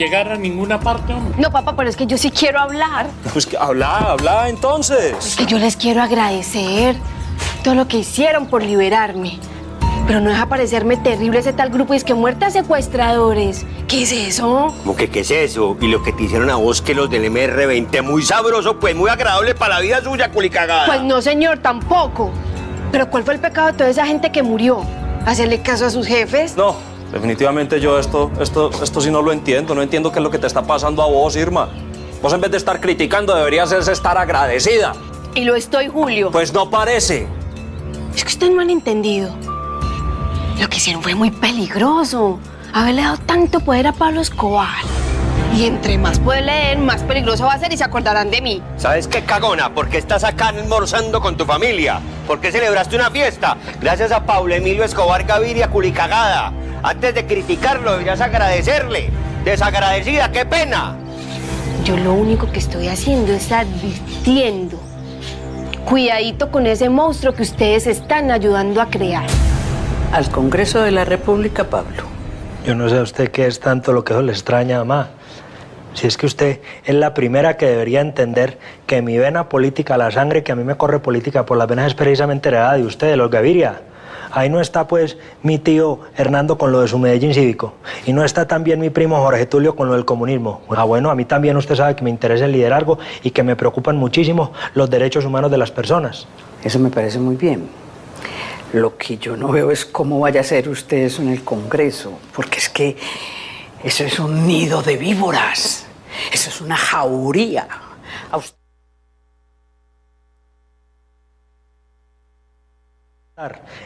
llegar a ninguna parte, hombre. No, papá, pero es que yo sí quiero hablar. Pues que habla entonces. Es que yo les quiero agradecer todo lo que hicieron por liberarme. Pero no deja parecerme terrible ese tal grupo y es que muertas secuestradores. ¿Qué es eso? ¿Cómo que qué es eso? Y lo que te hicieron a vos que los del MR20, muy sabroso, pues muy agradable para la vida suya, culicagada. Pues no, señor, tampoco. Pero ¿cuál fue el pecado de toda esa gente que murió? ¿Hacerle caso a sus jefes? No, definitivamente yo esto sí no lo entiendo. No entiendo qué es lo que te está pasando a vos, Irma. Vos en vez de estar criticando deberías estar agradecida. Y lo estoy, Julio. Pues no parece. Es que usted no han entendido. Lo que hicieron fue muy peligroso. Haberle dado tanto poder a Pablo Escobar. Y entre más poder le den, más peligroso va a ser y se acordarán de mí. ¿Sabes qué, cagona? ¿Por qué estás acá almorzando con tu familia? ¿Por qué celebraste una fiesta? Gracias a Pablo Emilio Escobar Gaviria, culicagada. Antes de criticarlo, deberías agradecerle. Desagradecida, qué pena. Yo lo único que estoy haciendo es advirtiendo. Cuidadito con ese monstruo que ustedes están ayudando a crear. Al Congreso de la República, Pablo. Yo no sé a usted qué es tanto lo que eso le extraña, mamá. Si es que usted es la primera que debería entender que mi vena política, la sangre que a mí me corre política por las venas es precisamente heredada de usted, de los Gaviria. Ahí no está, pues, mi tío Hernando con lo de su Medellín cívico. Y no está también mi primo Jorge Tulio con lo del comunismo. Ah, bueno, a mí también usted sabe que me interesa el liderazgo y que me preocupan muchísimo los derechos humanos de las personas. Eso me parece muy bien. Lo que yo no veo es cómo vaya a hacer usted eso en el Congreso, porque es que eso es un nido de víboras, eso es una jauría. A usted...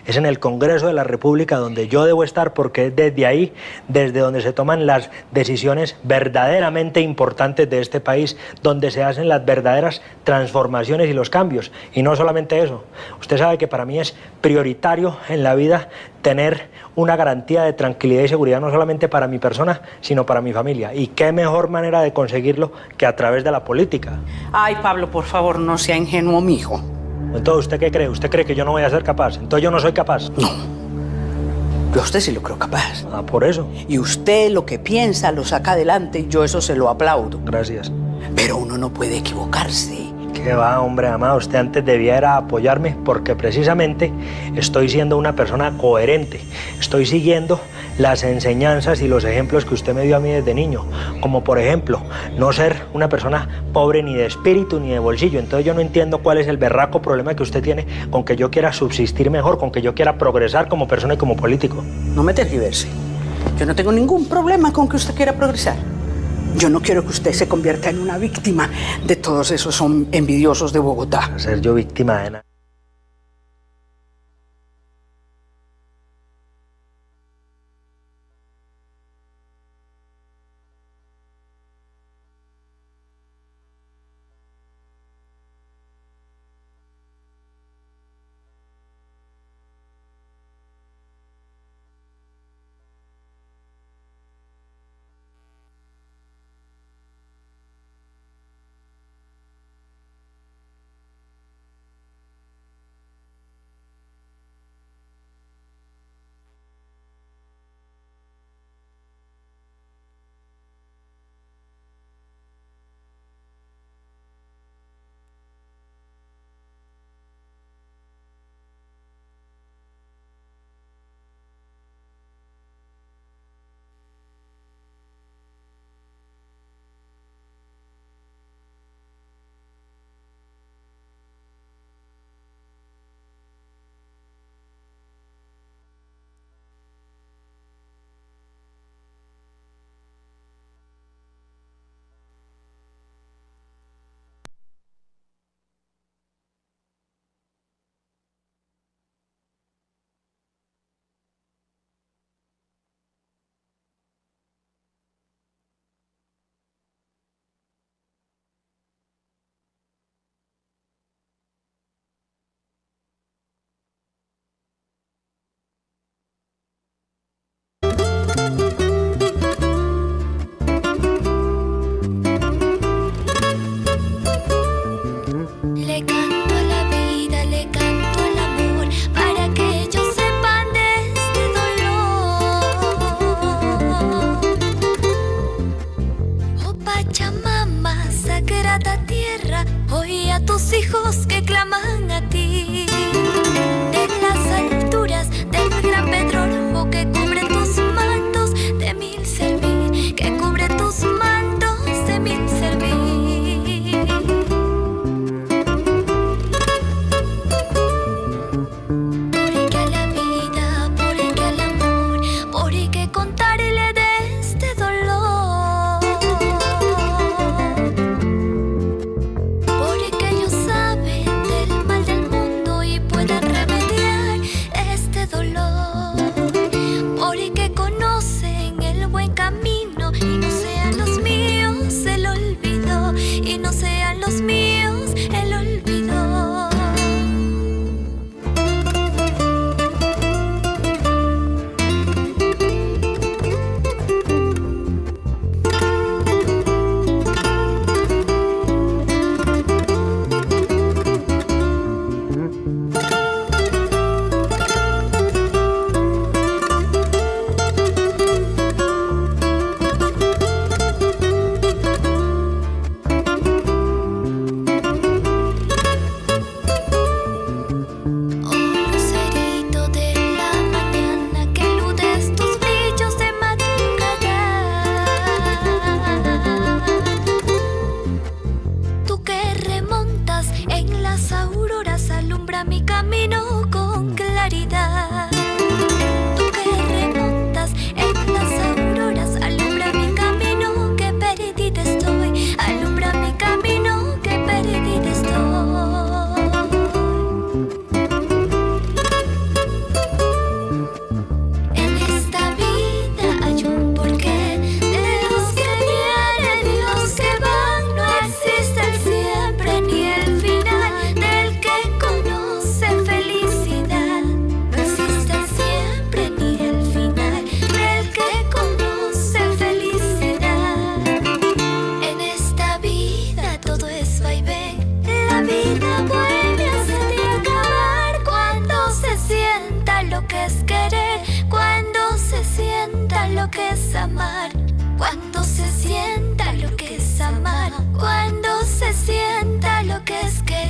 Es en el Congreso de la República donde yo debo estar porque es desde ahí, desde donde se toman las decisiones verdaderamente importantes de este país, donde se hacen las verdaderas transformaciones y los cambios. Y no solamente eso, usted sabe que para mí es prioritario en la vida tener una garantía de tranquilidad y seguridad no solamente para mi persona, sino para mi familia. Y qué mejor manera de conseguirlo que a través de la política. Ay, Pablo, por favor, no sea ingenuo, mijo. Entonces, ¿usted qué cree? ¿Usted cree que yo no voy a ser capaz? Entonces yo no soy capaz. No. Yo a usted sí lo creo capaz. Ah, por eso. Y usted lo que piensa lo saca adelante y yo eso se lo aplaudo. Gracias. Pero uno no puede equivocarse. ¿Qué va, hombre, amado? Usted antes debiera apoyarme porque precisamente estoy siendo una persona coherente. Estoy siguiendo las enseñanzas y los ejemplos que usted me dio a mí desde niño. Como por ejemplo, no ser una persona pobre ni de espíritu ni de bolsillo. Entonces yo no entiendo cuál es el berraco problema que usted tiene con que yo quiera subsistir mejor, con que yo quiera progresar como persona y como político. No me tergiverse. Yo no tengo ningún problema con que usted quiera progresar. Yo no quiero que usted se convierta en una víctima de todos esos envidiosos de Bogotá. Ser yo víctima de nada. Pachamama, sagrada tierra, oye a tus hijos que claman a ti. De las alturas del gran Pedro Rojo que cubre tus mantos de mil servir, que cubre tus mantos de mil servir. Porque a la vida, porque al amor, porque contarle de este dolor. Porque ellos saben del mal del mundo y puedan remediar este dolor. Porque conocen el buen camino y no sean los míos el olvido, y no sean los míos el olvido. Lucerito de la mañana que eludes tus brillos de madrugada. Tú que remontas en las auroras, alumbra mi camino con claridad. Tú que remontas en las auroras, alumbra mi camino que perdida estoy. Alumbra mi camino que perdida estoy. En esta vida hay un porqué, Dios que viene, Dios que va, no existe el siempre ni el final del que conoce felicidad. No existe el siempre ni el final del que conoce felicidad. En esta vida todo es vaivén, la vida vuelve a ser y acabar cuando se sienta lo que es querer, cuando se sienta lo que es amar, cuando se sienta lo que es amar, cuando se sienta lo que es querer.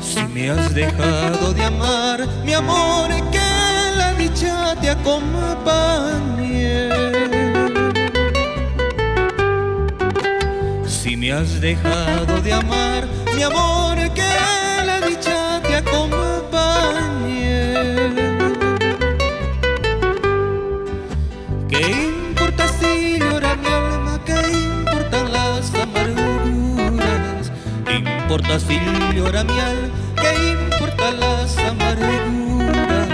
Si me has dejado de amar, mi amor, que la dicha te acompañe. Si me has dejado de amar, mi amor, que la dicha te acompañe. ¿Qué importa si llora mi alma? ¿Qué importan las amarguras? ¿Qué importa si llora mi alma? ¿Qué importan las amarguras?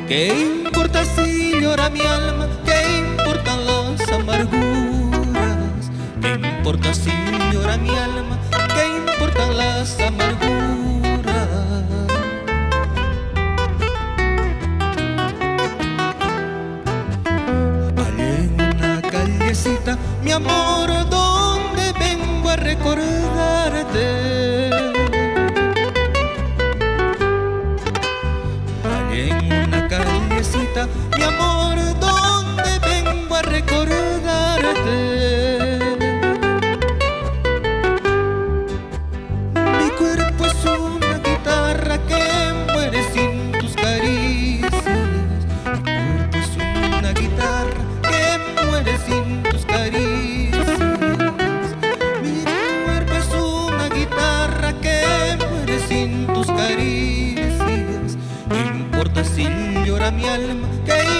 ¿Qué importa si llora mi alma? ¿Qué importan las amarguras? ¿Qué importa si llora mi alma? ¿Qué importan las amarguras? Allá en una callecita, mi amor, donde vengo a recordarte. En una callecita, mi amor, donde vengo a recordarte. Mi cuerpo es una guitarra que muere sin tus caricias. Mi cuerpo es una guitarra que muere sin tus caricias. Mi cuerpo es una guitarra que muere sin tus caricias. ¿Qué importa si llora mi alma? ¿Qué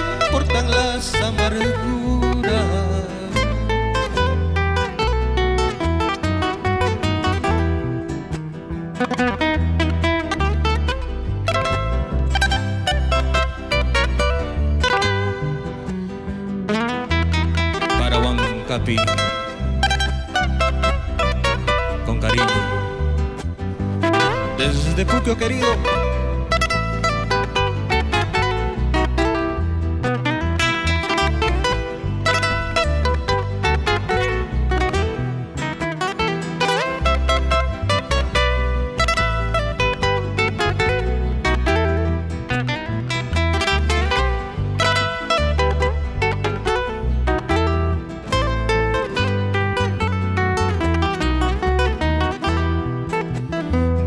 Capi. Con cariño. Desde Puquio querido.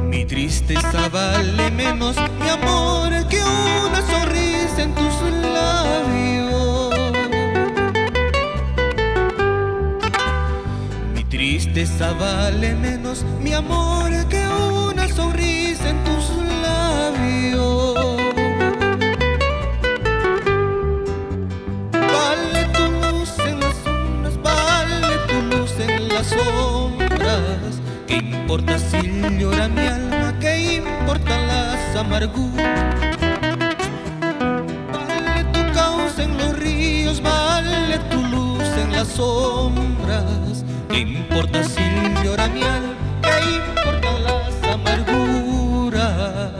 Mi tristeza vale menos, mi amor, que una sonrisa en tus labios. Mi tristeza vale menos, mi amor, que una sonrisa en tus labios. Vale tu luz en las sombras, vale tu luz en las sombras. ¿Qué importa si llora mi alma? ¿Qué importan las amarguras? Vale tu causa en los ríos, vale tu luz en las sombras. ¿Qué importa si llora mi alma? ¿Qué importan las amarguras?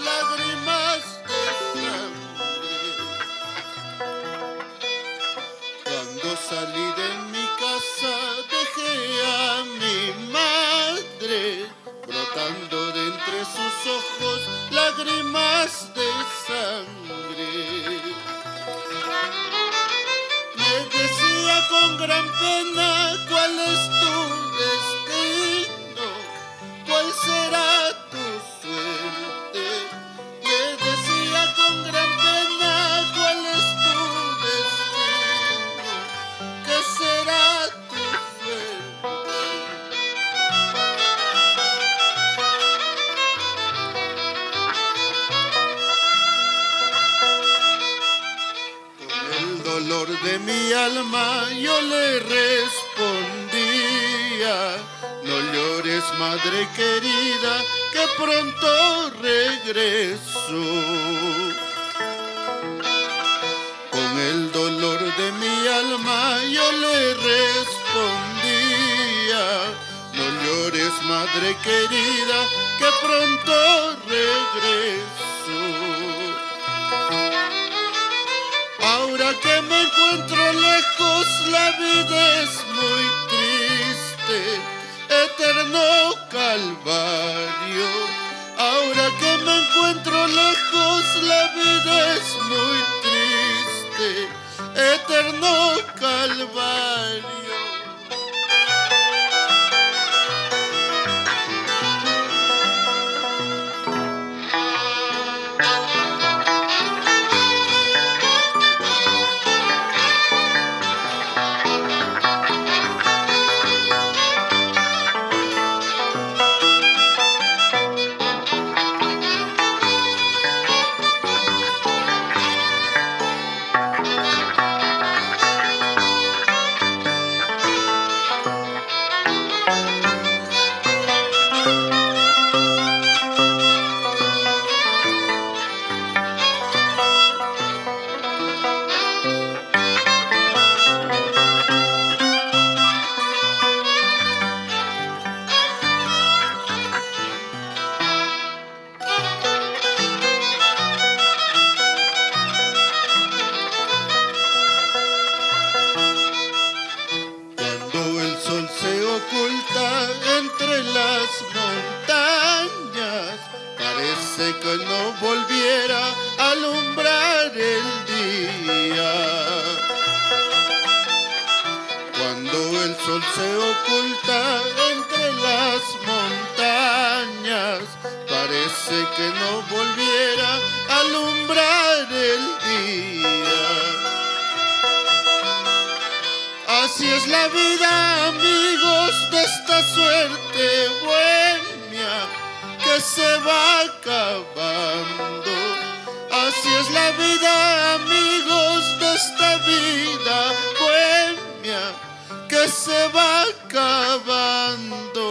Lágrimas de sangre. Cuando salí de mi casa dejé a mi madre brotando de entre sus ojos lágrimas de sangre. Me decía con gran pena cuál es tu destino, cuál será tu suerte. Me decía con gran pena cuál es tu destino, qué será tu suerte. Con el dolor de mi alma yo le respondía: no llores, madre querida, que pronto regreso. Con el dolor de mi alma yo le respondía: no llores, madre querida, que pronto regreso. Ahora que me encuentro lejos, la vida es muy triste, eterno calvario. Ahora que me encuentro lejos, la vida es muy triste, eterno calvario. sol se oculta entre las montañas, parece que no volviera a alumbrar el día. Así es la vida, amigos, de esta suerte bohemia que se va acabando. Así es la vida, amigos, de esta vida bohemia que se va acabando.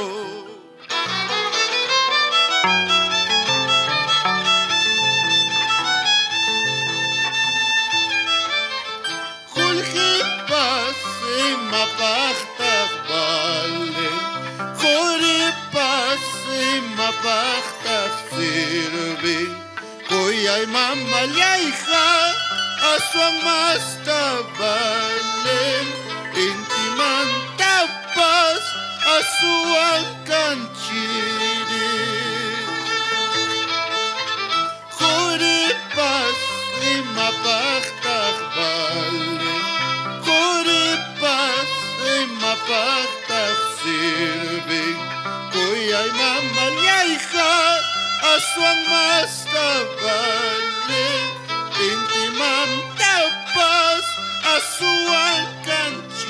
Juljipas mapaqtaq valen, juripas mapaqtaq sirven, kuyay mamallayqa aswan masta valen, intimantapas aswan kanchirin. Juripas mapaqtaq valen, juripas mapaqtaq sirven, kuyay mamallayqa aswan masta valen, intimantapas aswan kanchirin.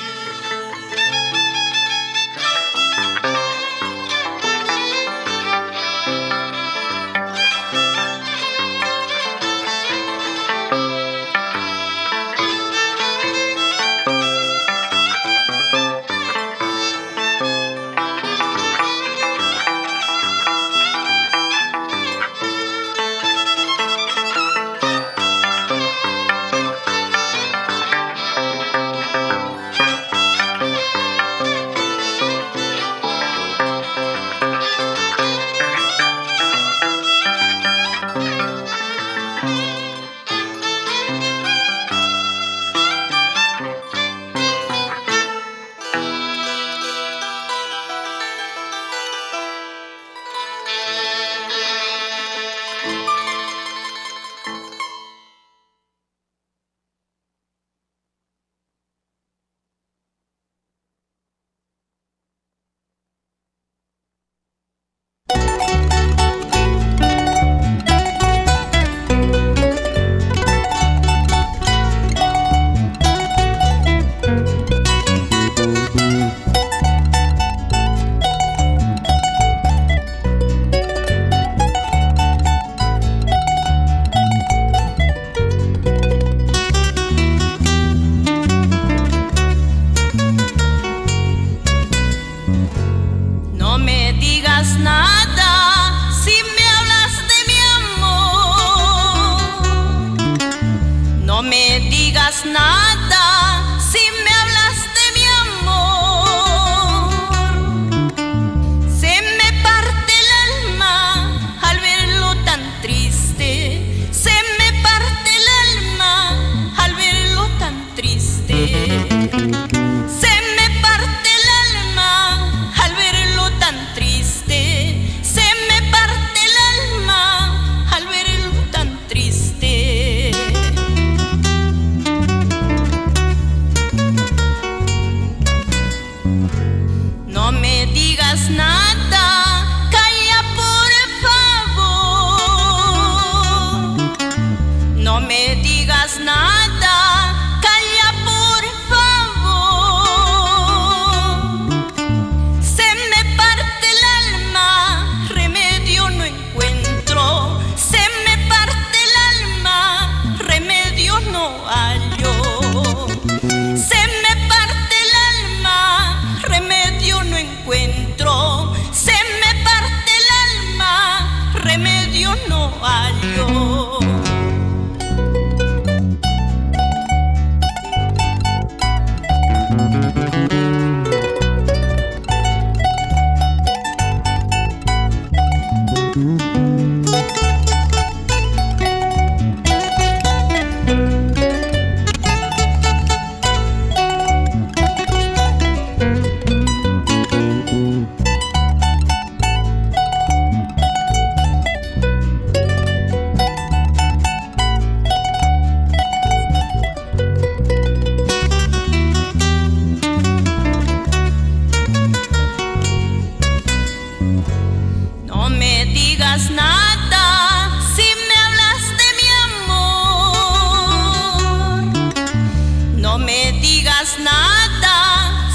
No me digas nada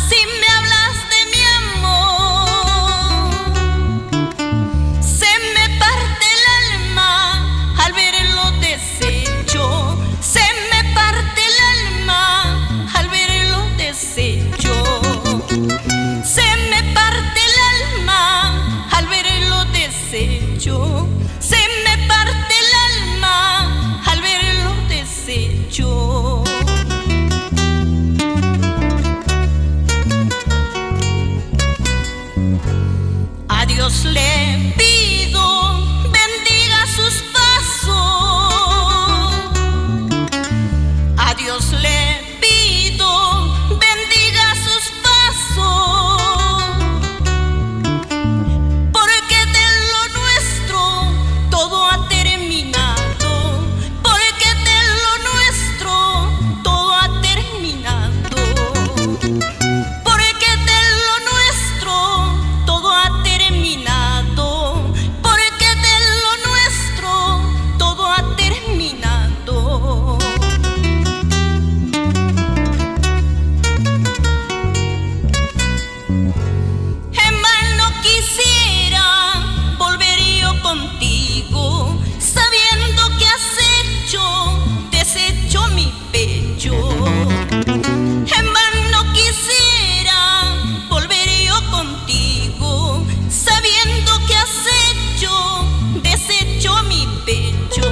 si me hablas de mi amor. Se me parte el alma al verlo deshecho. Se me parte el alma al verlo deshecho. Se me parte el alma al verlo deshecho. Se me parte el alma al verlo deshecho. A Dios le pido bendiga sus pasos. A Dios le pido bendiga sus pasos. Porque de lo nuestro todo ha terminado. Porque de lo nuestro todo ha terminado. Porque de lo nuestro todo ha terminado. Porque de lo nuestro todo ha terminado. En no quisiera volver yo contigo, sabiendo que has deshecho mi pecho. En no quisiera volver yo contigo, sabiendo que has deshecho mi pecho.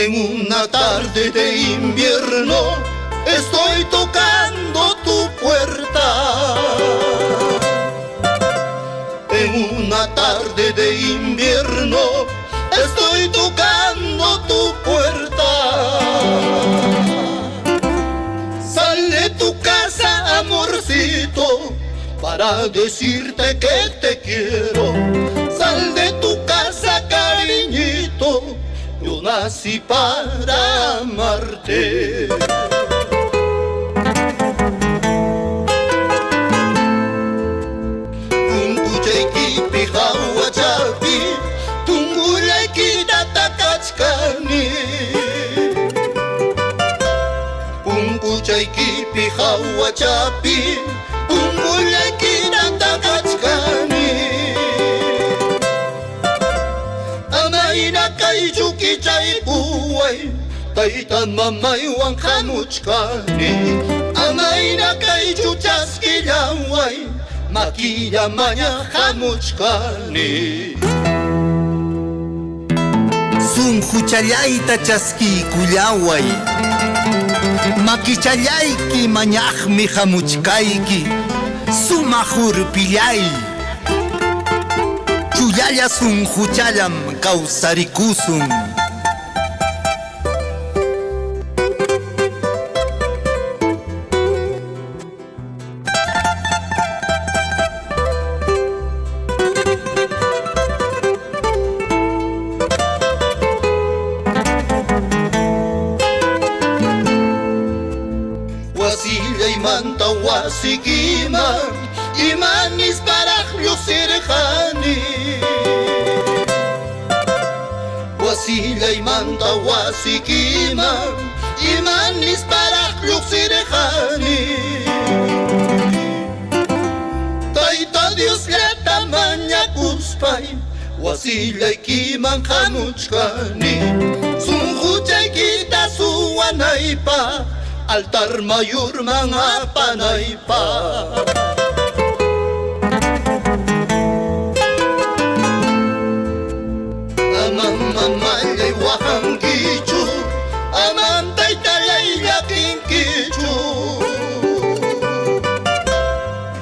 En una tarde de invierno estoy tocando tu puerta. En una tarde de invierno estoy tocando tu puerta. Sal de tu casa, amorcito, para decirte que te quiero. Sal de tu casa, cariñito, yo nací para amarte. Unkuchayki pijawachapi, tungulayki tatakachkani. Unkuchayki pijawachapi, tungulayki tatakachkani. Amaina kaychuki chaypuway, taytan mamaywan hamuchkani. Amaina kaychu chaskillaway, maquilla maña hamuchkani. Sunhuchallayta chaskikullaway, maquichallayki mañaqmi hamuchkayki, sumajurpillay. Chuyalla sunhuchallam kawsarikusun. Wasillaymanta wasikiman, imanis paraqllu sirqani. Yaymanta wasikima Iman nisparaq lluqsirqani Tayta Dios llata mañakuspay wasillaykiman hamuchkani Sunquchaykita suwanaypa altar mayurman apanaypa Mamallay wahankichu Aman taytallay llakinkichu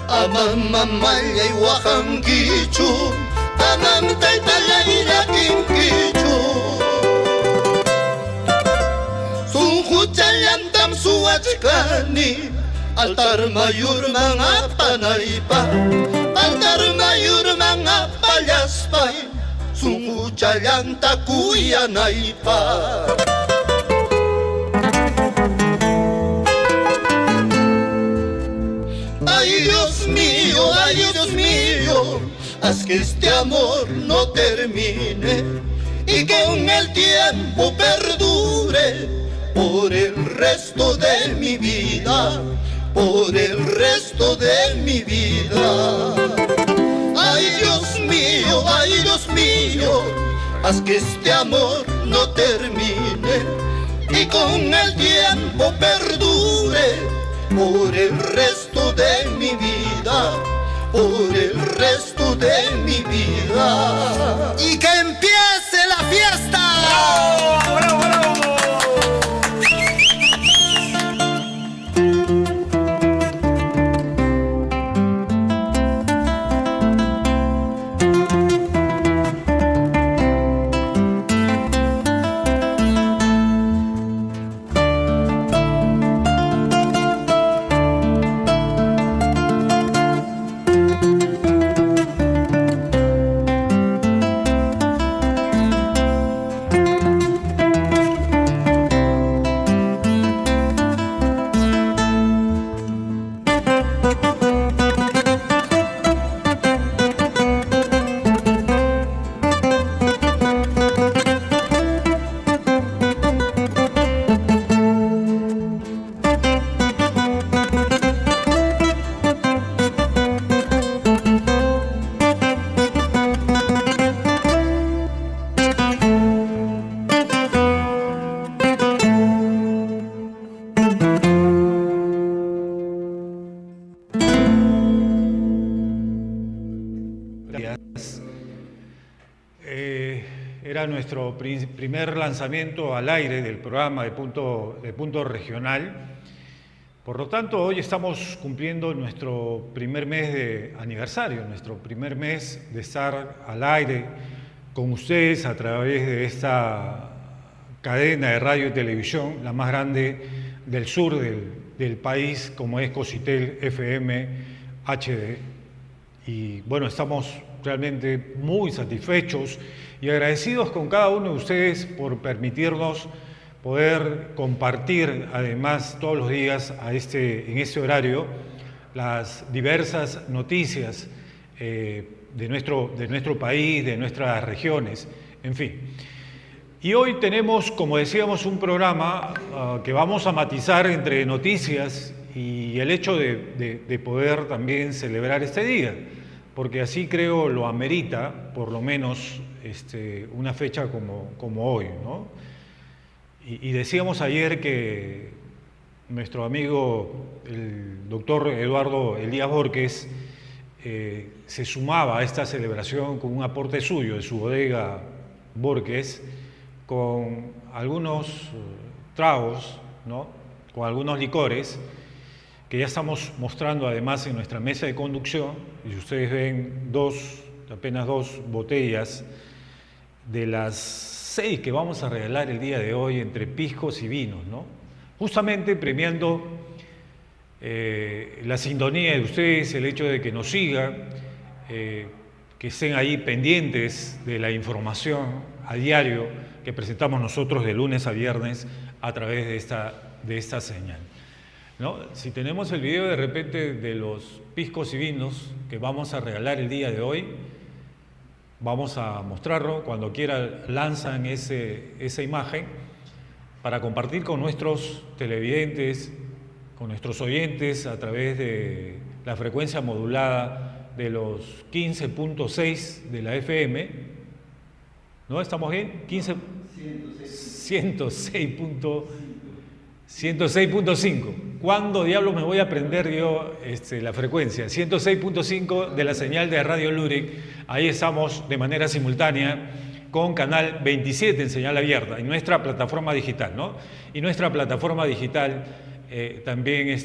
Aman mamallay wahankichu Aman taytallay llakinkichu Sunquchallantam suwachkani Altar mayurman apanaypa Altar mayurman apallaspay Sunquchallanta kuyanaypa Ay Dios mío, haz que este amor no termine Y con el tiempo perdure por el resto de mi vida Por el resto de mi vida Ay Dios mío, haz que este amor no termine Y con el tiempo perdure por el resto de mi vida Por el resto de mi vida Y que empiece la fiesta. ¡Bravo, bravo, bravo! Era nuestro primer lanzamiento al aire del programa de Punto Regional. Por lo tanto, hoy estamos cumpliendo nuestro primer mes de aniversario, nuestro primer mes de estar al aire con ustedes a través de esta cadena de radio y televisión, la más grande del sur del país, como es Cositel FM HD. Y bueno, estamos realmente muy satisfechos y agradecidos con cada uno de ustedes por permitirnos poder compartir, además, todos los días en este horario, las diversas noticias de nuestro país, de nuestras regiones, en fin. Y hoy tenemos, como decíamos, un programa que vamos a matizar entre noticias y el hecho de poder también celebrar este día, porque así creo lo amerita, por lo menos una fecha como hoy, ¿no? Y decíamos ayer que nuestro amigo, el doctor Eduardo Elías Borges, se sumaba a esta celebración con un aporte suyo de su bodega Borges, con algunos tragos, ¿no? Con algunos licores, que ya estamos mostrando además en nuestra mesa de conducción, y ustedes ven apenas dos botellas de las 6 que vamos a regalar el día de hoy entre piscos y vinos, ¿no? Justamente premiando la sintonía de ustedes, el hecho de que nos sigan, que estén ahí pendientes de la información a diario que presentamos nosotros de lunes a viernes a través de esta señal, ¿no? Si tenemos el video de repente de los piscos y vinos que vamos a regalar el día de hoy, Vamos a mostrarlo. Cuando quiera lanzan esa imagen para compartir con nuestros televidentes, con nuestros oyentes a través de la frecuencia modulada de los 15.6 de la FM. ¿No? ¿Estamos bien? 106.5. ¿Cuándo diablos me voy a aprender yo la frecuencia? 106.5 de la señal de Radio Luric. Ahí estamos de manera simultánea con canal 27 en señal abierta, en nuestra plataforma digital, ¿no? Y nuestra plataforma digital también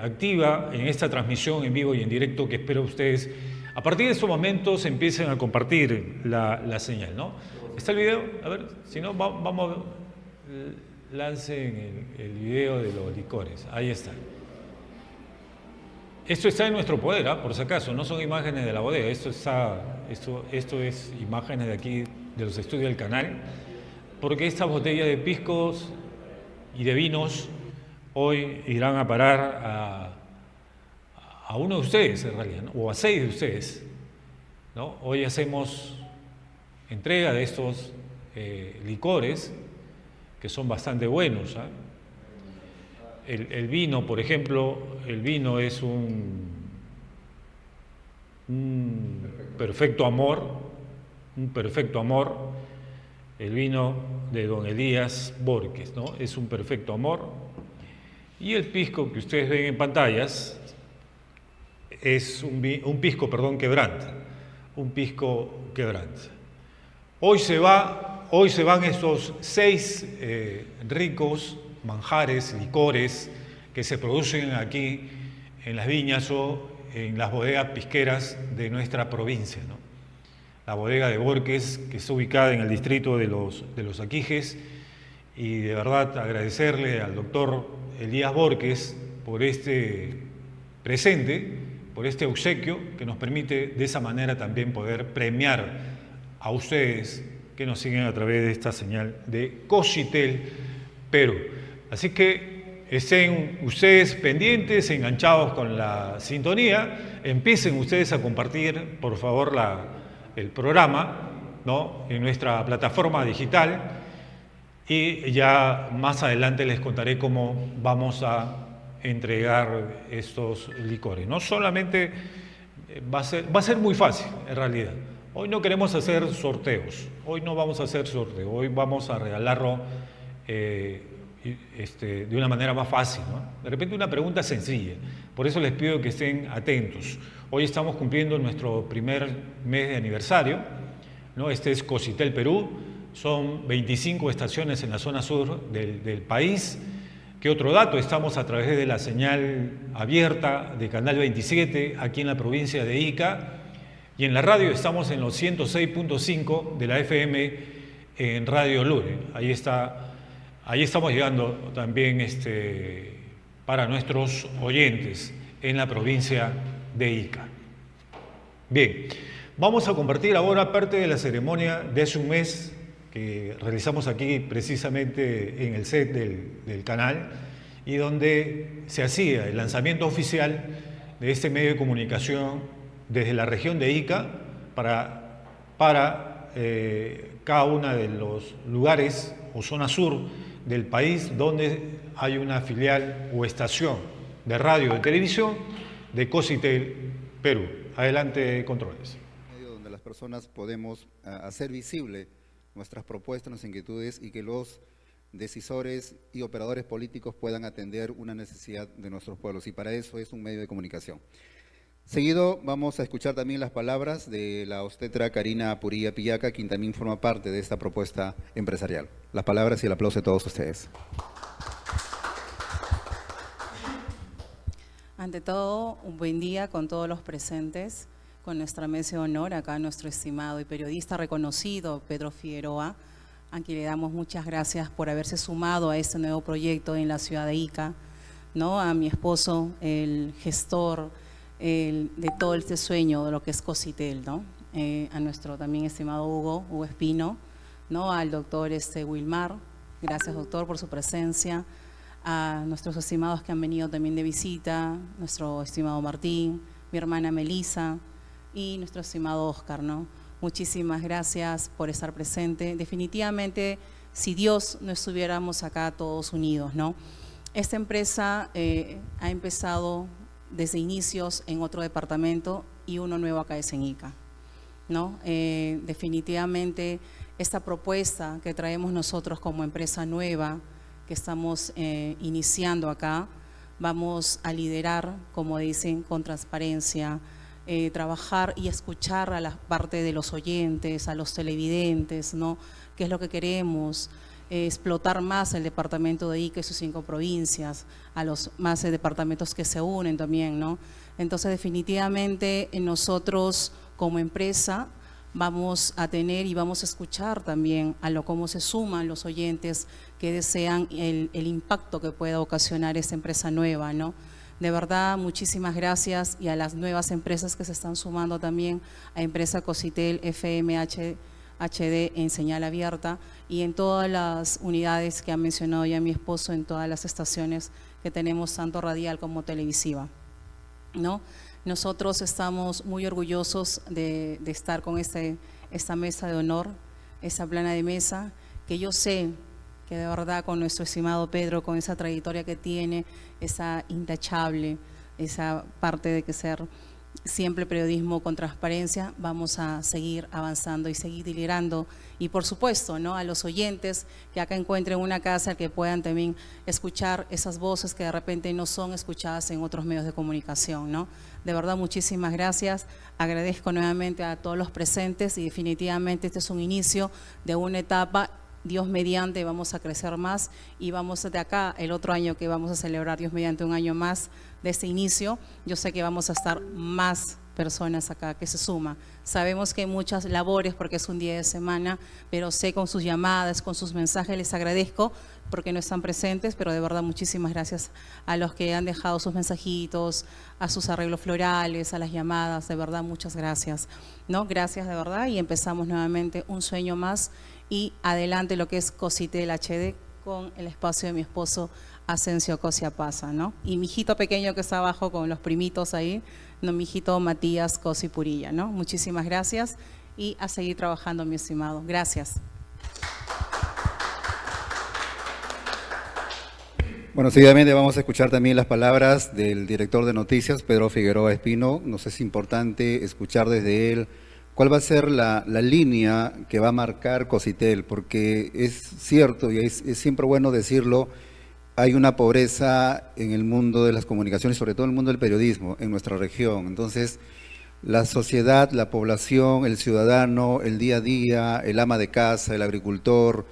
activa en esta transmisión en vivo y en directo, que espero ustedes a partir de estos momentos empiecen a compartir la señal, ¿no? ¿Está el video? A ver, si no, vamos, lancen el video de los licores. Ahí está. Esto está en nuestro poder, por si acaso, no son imágenes de la bodega, esto es imágenes de aquí, de los estudios del canal, porque estas botellas de piscos y de vinos hoy irán a parar a uno de ustedes, en realidad, ¿no? O a 6 de ustedes, ¿no? Hoy hacemos entrega de estos licores que son bastante buenos, ¿eh? El vino, por ejemplo, el vino es un perfecto amor, el vino de don Elías Borges, ¿no? Es un perfecto amor. Y el pisco que ustedes ven en pantallas es un pisco, quebranta, un pisco quebranta. Hoy se van estos 6 ricos manjares, licores que se producen aquí en las viñas o en las bodegas pisqueras de nuestra provincia, ¿no? La bodega de Borges, que está ubicada en el distrito de los Aquijes, y de verdad agradecerle al doctor Elías Borges por este presente, por este obsequio que nos permite de esa manera también poder premiar a ustedes que nos siguen a través de esta señal de Cocitel Perú. Así que estén ustedes pendientes, enganchados con la sintonía, empiecen ustedes a compartir, por favor, el programa, ¿no? En nuestra plataforma digital, y ya más adelante les contaré cómo vamos a entregar estos licores. No solamente va a ser muy fácil, en realidad. Hoy no queremos hacer sorteos, hoy no vamos a hacer sorteo, hoy vamos a regalarlo de una manera más fácil, ¿no? De repente una pregunta sencilla, por eso les pido que estén atentos. Hoy estamos cumpliendo nuestro primer mes de aniversario, ¿no? Este es Cocitel Perú, son 25 estaciones en la zona sur del país. ¿Qué otro dato? Estamos a través de la señal abierta de Canal 27 aquí en la provincia de Ica, y en la radio estamos en los 106.5 de la FM en Radio Lure. Ahí estamos llegando también para nuestros oyentes en la provincia de Ica. Bien, vamos a compartir ahora parte de la ceremonia de hace un mes que realizamos aquí precisamente en el set del canal, y donde se hacía el lanzamiento oficial de este medio de comunicación desde la región de Ica para cada uno de los lugares o zona sur del país donde hay una filial o estación de radio o de televisión de Cocitel Perú. Adelante, controles. Donde las personas podemos hacer visible nuestras propuestas, nuestras inquietudes, y que los decisores y operadores políticos puedan atender una necesidad de nuestros pueblos, y para eso es un medio de comunicación. Seguido vamos a escuchar también las palabras de la obstetra Karina Puría Pillaca, quien también forma parte de esta propuesta empresarial. Las palabras y el aplauso de todos ustedes. Ante todo, un buen día con todos los presentes, con nuestra mesa de honor, acá nuestro estimado y periodista reconocido Pedro Figueroa, a quien le damos muchas gracias por haberse sumado a este nuevo proyecto en la ciudad de Ica, ¿no? A mi esposo, el gestor de todo este sueño de lo que es Cocitel, ¿no? A nuestro también estimado Hugo Espino, ¿no? Al doctor Wilmar, gracias doctor por su presencia, a nuestros estimados que han venido también de visita, nuestro estimado Martín, mi hermana Melisa y nuestro estimado Oscar, ¿no? Muchísimas gracias por estar presente. Definitivamente, si Dios no estuviéramos acá todos unidos, ¿no? Esta empresa ha empezado desde inicios en otro departamento y uno nuevo acá es en Ica, ¿no? Definitivamente esta propuesta que traemos nosotros como empresa nueva que estamos iniciando acá, vamos a liderar, como dicen, con transparencia, trabajar y escuchar a la parte de los oyentes, a los televidentes, ¿no? ¿Qué es lo que queremos? Explotar más el departamento de Ica y sus 5 provincias, a los más departamentos que se unen también, ¿no? Entonces, definitivamente, nosotros como empresa vamos a tener y vamos a escuchar también a cómo se suman los oyentes que desean el impacto que pueda ocasionar esta empresa nueva, ¿no? De verdad, muchísimas gracias, y a las nuevas empresas que se están sumando también, a empresa Cositel FMH HD en señal abierta y en todas las unidades que ha mencionado ya mi esposo, en todas las estaciones que tenemos, tanto radial como televisiva, ¿no? Nosotros estamos muy orgullosos de estar con esta mesa de honor, esta plana de mesa, que yo sé que de verdad con nuestro estimado Pedro, con esa trayectoria que tiene, esa intachable, esa parte de que ser siempre periodismo con transparencia, vamos a seguir avanzando y seguir liderando. Y por supuesto, ¿no?, a los oyentes que acá encuentren una casa, que puedan también escuchar esas voces que de repente no son escuchadas en otros medios de comunicación, ¿no? De verdad, muchísimas gracias. Agradezco nuevamente a todos los presentes y definitivamente este es un inicio de una etapa. Dios mediante vamos a crecer más y vamos de acá el otro año que vamos a celebrar, Dios mediante, un año más de este inicio. Yo sé que vamos a estar más personas acá que se suman. Sabemos que hay muchas labores porque es un día de semana, pero sé con sus llamadas, con sus mensajes, les agradezco porque no están presentes, pero de verdad muchísimas gracias a los que han dejado sus mensajitos, a sus arreglos florales, a las llamadas, de verdad muchas gracias, ¿no? Gracias de verdad, y empezamos nuevamente un sueño más y adelante lo que es Cositel HD con el espacio de mi esposo Asensio Cosia Pasa, ¿no? Y mi hijito pequeño que está abajo con los primitos ahí, no, mi hijito Matías Cosi Purilla, ¿no? Muchísimas gracias y a seguir trabajando, mi estimado. Gracias. Bueno, seguidamente vamos a escuchar también las palabras del director de noticias, Pedro Figueroa Espino. Nos es importante escuchar desde él cuál va a ser la línea que va a marcar Cositel, porque es cierto y es siempre bueno decirlo, hay una pobreza en el mundo de las comunicaciones, sobre todo en el mundo del periodismo, en nuestra región. Entonces, la sociedad, la población, el ciudadano, el día a día, el ama de casa, el agricultor,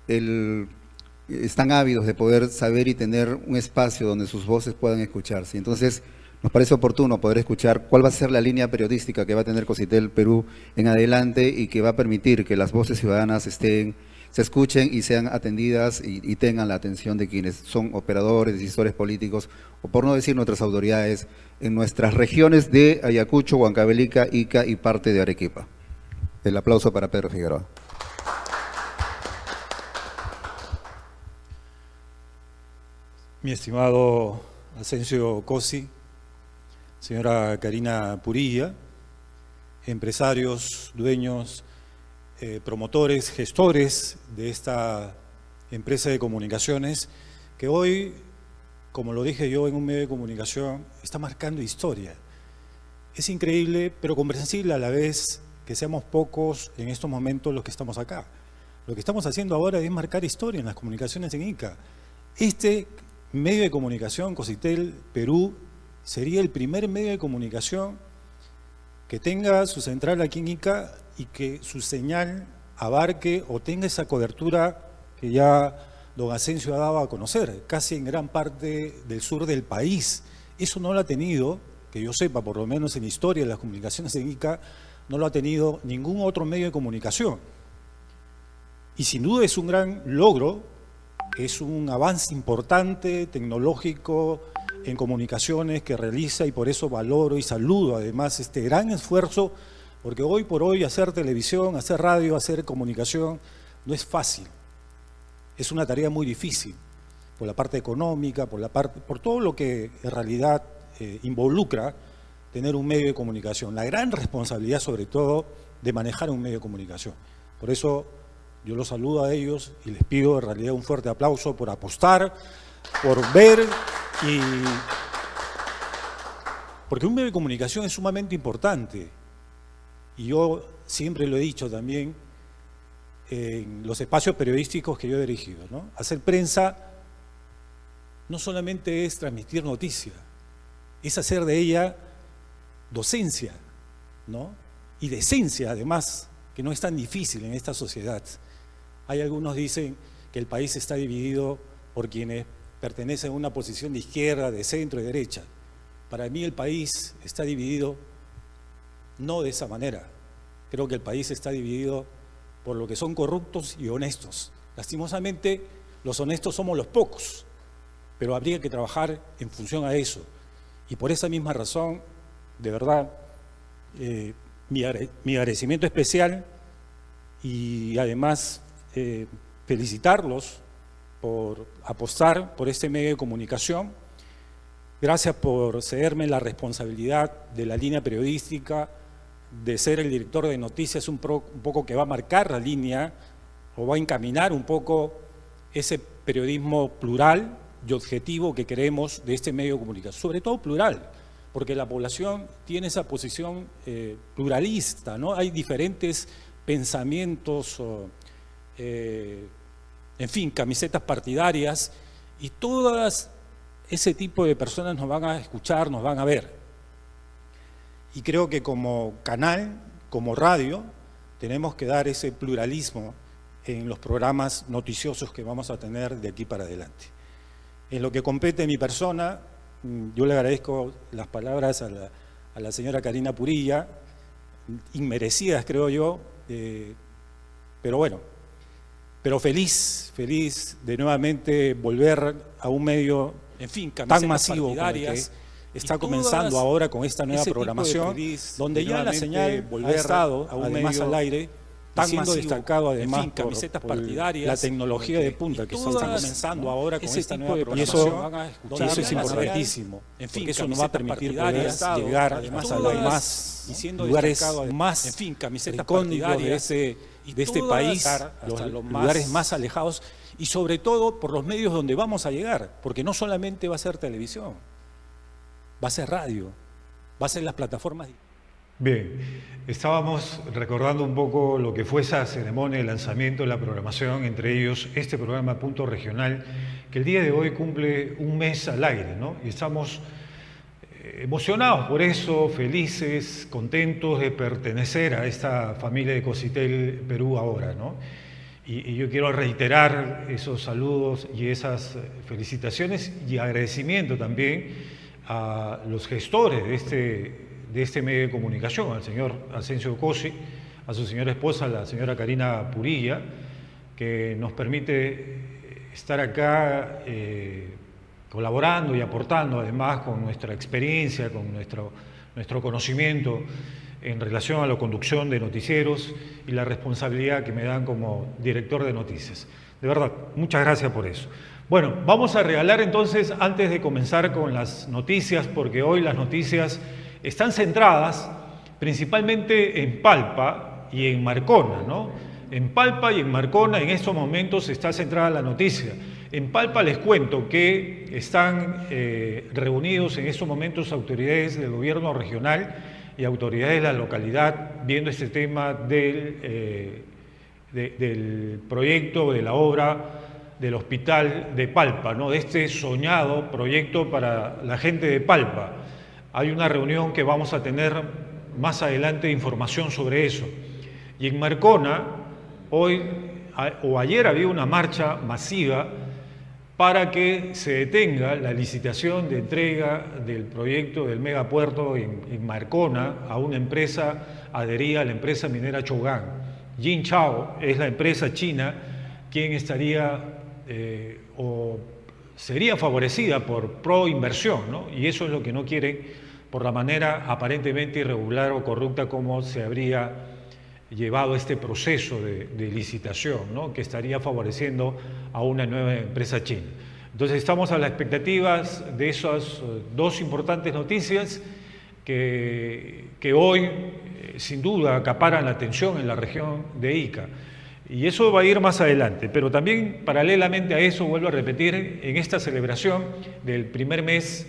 están ávidos de poder saber y tener un espacio donde sus voces puedan escucharse. Entonces, nos parece oportuno poder escuchar cuál va a ser la línea periodística que va a tener Cositel Perú en adelante y que va a permitir que las voces ciudadanas se escuchen y sean atendidas y tengan la atención de quienes son operadores, decisores políticos, o por no decir nuestras autoridades, en nuestras regiones de Ayacucho, Huancavelica, Ica y parte de Arequipa. El aplauso para Pedro Figueroa. Mi estimado Asensio Cosi, señora Karina Purilla, empresarios, dueños, promotores, gestores de esta empresa de comunicaciones que hoy, como lo dije yo en un medio de comunicación, está marcando historia. Es increíble, pero comprensible a la vez que seamos pocos en estos momentos los que estamos acá. Lo que estamos haciendo ahora es marcar historia en las comunicaciones en Ica. Este medio de comunicación, Cositel Perú, sería el primer medio de comunicación que tenga su central aquí en Ica y que su señal abarque o tenga esa cobertura que ya don Asensio ha dado a conocer, casi en gran parte del sur del país. Eso no lo ha tenido, que yo sepa, por lo menos en la historia de las comunicaciones en Ica, no lo ha tenido ningún otro medio de comunicación. Y sin duda es un gran logro, es un avance importante, tecnológico, en comunicaciones que realiza, y por eso valoro y saludo además este gran esfuerzo, porque hoy por hoy hacer televisión, hacer radio, hacer comunicación no es fácil. Es una tarea muy difícil, por la parte económica, por todo lo que en realidad involucra tener un medio de comunicación. La gran responsabilidad sobre todo de manejar un medio de comunicación. Por eso yo los saludo a ellos y les pido en realidad un fuerte aplauso por apostar, por ver y... Porque un medio de comunicación es sumamente importante. Y yo siempre lo he dicho también en los espacios periodísticos que yo he dirigido, ¿no? Hacer prensa no solamente es transmitir noticia, es hacer de ella docencia, ¿no? Y decencia, además, que no es tan difícil en esta sociedad. Hay algunos dicen que el país está dividido por quienes pertenecen a una posición de izquierda, de centro y derecha. Para mí el país está dividido no de esa manera. Creo que el país está dividido por lo que son corruptos y honestos. Lastimosamente, los honestos somos los pocos, pero habría que trabajar en función a eso. Y por esa misma razón, de verdad, mi agradecimiento especial y además felicitarlos por apostar por este medio de comunicación. Gracias por cederme la responsabilidad de la línea periodística, de ser el director de noticias, un poco que va a marcar la línea o va a encaminar un poco ese periodismo plural y objetivo que queremos de este medio de comunicación. Sobre todo plural, porque la población tiene esa posición pluralista, ¿no? Hay diferentes pensamientos, en fin, camisetas partidarias, y todas ese tipo de personas nos van a escuchar, nos van a ver. Y creo que como canal, como radio, tenemos que dar ese pluralismo en los programas noticiosos que vamos a tener de aquí para adelante. En lo que compete a mi persona, yo le agradezco las palabras a la señora Karina Purilla, inmerecidas creo yo, pero bueno, pero feliz de nuevamente volver a un medio, en fin, tan masivo como el que está comenzando ahora con esta nueva programación, donde ya la señal ha estado a un medio al aire, tan siendo destacado además por camisetas partidarias, la tecnología de punta que está comenzando ahora con esta nueva programación, y eso es importantísimo, porque eso nos va a permitir poder llegar además a los más lugares más recónditos de este país, los lugares más alejados, y sobre todo por los medios donde vamos a llegar, porque no solamente va a ser televisión, va a ser radio, va a ser las plataformas. Bien, estábamos recordando un poco lo que fue esa ceremonia de lanzamiento de la programación, entre ellos este programa Punto Regional, que el día de hoy cumple un mes al aire, ¿no? Y estamos emocionados por eso, felices, contentos de pertenecer a esta familia de Cositel Perú ahora, ¿no? Y yo quiero reiterar esos saludos y esas felicitaciones y agradecimiento también a los gestores de este medio de comunicación, al señor Asensio Cosi, a su señora esposa, la señora Karina Purilla, que nos permite estar acá colaborando y aportando además con nuestra experiencia, con nuestro conocimiento en relación a la conducción de noticieros y la responsabilidad que me dan como director de noticias. De verdad, muchas gracias por eso. Bueno, vamos a regalar entonces, antes de comenzar con las noticias, porque hoy las noticias están centradas principalmente en Palpa y en Marcona, ¿no? En Palpa y en Marcona en estos momentos está centrada la noticia. En Palpa les cuento que están reunidos en estos momentos autoridades del gobierno regional y autoridades de la localidad viendo este tema del proyecto, de la obra del hospital de Palpa, ¿no? De este soñado proyecto para la gente de Palpa. Hay una reunión que vamos a tener más adelante información sobre eso. Y en Marcona, hoy o ayer había una marcha masiva para que se detenga la licitación de entrega del proyecto del megapuerto en Marcona a una empresa adherida a la empresa minera Chougan. Jinchao es la empresa china quien estaría o sería favorecida por pro-inversión, ¿no? Y eso es lo que no quieren por la manera aparentemente irregular o corrupta como se habría llevado este proceso de licitación, ¿no? Que estaría favoreciendo a una nueva empresa china. Entonces estamos a las expectativas de esas dos importantes noticias que hoy sin duda acaparan la atención en la región de Ica. Y eso va a ir más adelante, pero también paralelamente a eso, vuelvo a repetir, en esta celebración del primer mes,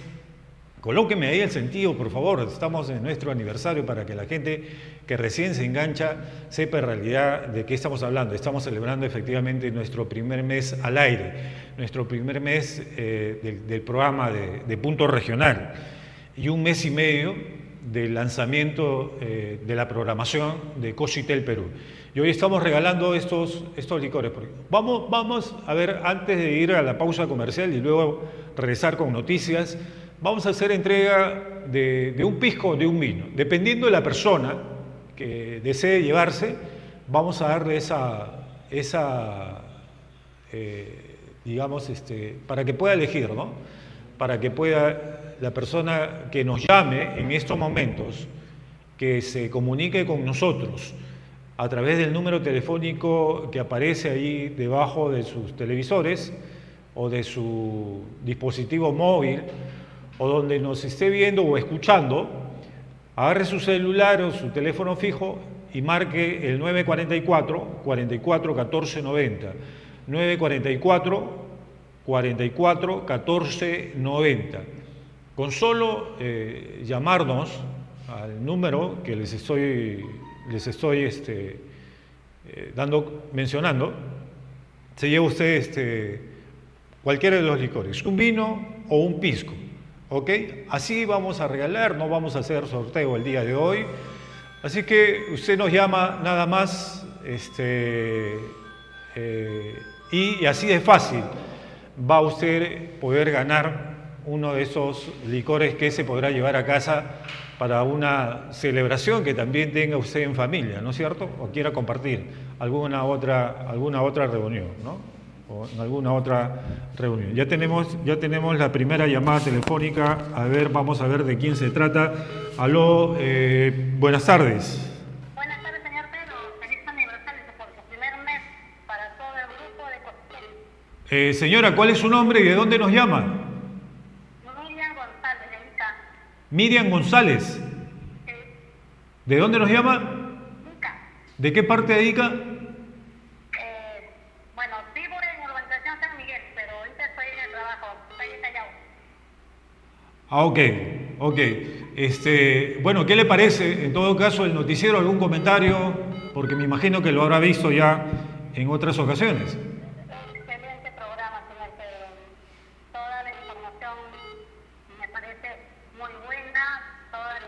colóqueme ahí el sentido, por favor, estamos en nuestro aniversario para que la gente que recién se engancha sepa en realidad de qué estamos hablando. Estamos celebrando efectivamente nuestro primer mes al aire, nuestro primer mes del programa de Punto Regional y un mes y medio del lanzamiento de la programación de Cochitel Perú. Y hoy estamos regalando estos licores. Vamos a ver, antes de ir a la pausa comercial y luego regresar con noticias, vamos a hacer entrega de un pisco o de un vino. Dependiendo de la persona que desee llevarse, vamos a darle digamos, para que pueda elegir, ¿no? Para que pueda la persona que nos llame en estos momentos, que se comunique con nosotros a través del número telefónico que aparece ahí debajo de sus televisores o de su dispositivo móvil, o donde nos esté viendo o escuchando, agarre su celular o su teléfono fijo y marque el 944 44 14 90. 944 44 14 90. Con solo llamarnos al número que les estoy mencionando, se lleva usted cualquiera de los licores, un vino o un pisco. ¿Ok? Así vamos a regalar, no vamos a hacer sorteo el día de hoy. Así que usted nos llama nada más y así de fácil va usted poder ganar uno de esos licores que se podrá llevar a casa para una celebración que también tenga usted en familia, ¿no es cierto? O quiera compartir alguna otra reunión, ¿no? O en alguna otra reunión. Ya tenemos la primera llamada telefónica. A ver, vamos a ver de quién se trata. Aló, buenas tardes. Buenas tardes, señor Pedro. Feliz aniversario por su primer mes para todo el grupo de Cochitel. Señora, ¿cuál es su nombre y de dónde nos llama? Miriam González, de Ica. Miriam González. Sí. ¿De dónde nos llama? Ica. ¿De qué parte de Ica? Bueno, vivo en urbanización San Miguel, pero ahorita estoy en el trabajo, estoy en Callao. Ah, ok. Bueno, ¿qué le parece, en todo caso, el noticiero? ¿Algún comentario? Porque me imagino que lo habrá visto ya en otras ocasiones. Excelente programa, señor Pedro. Toda la información me parece muy buena, todos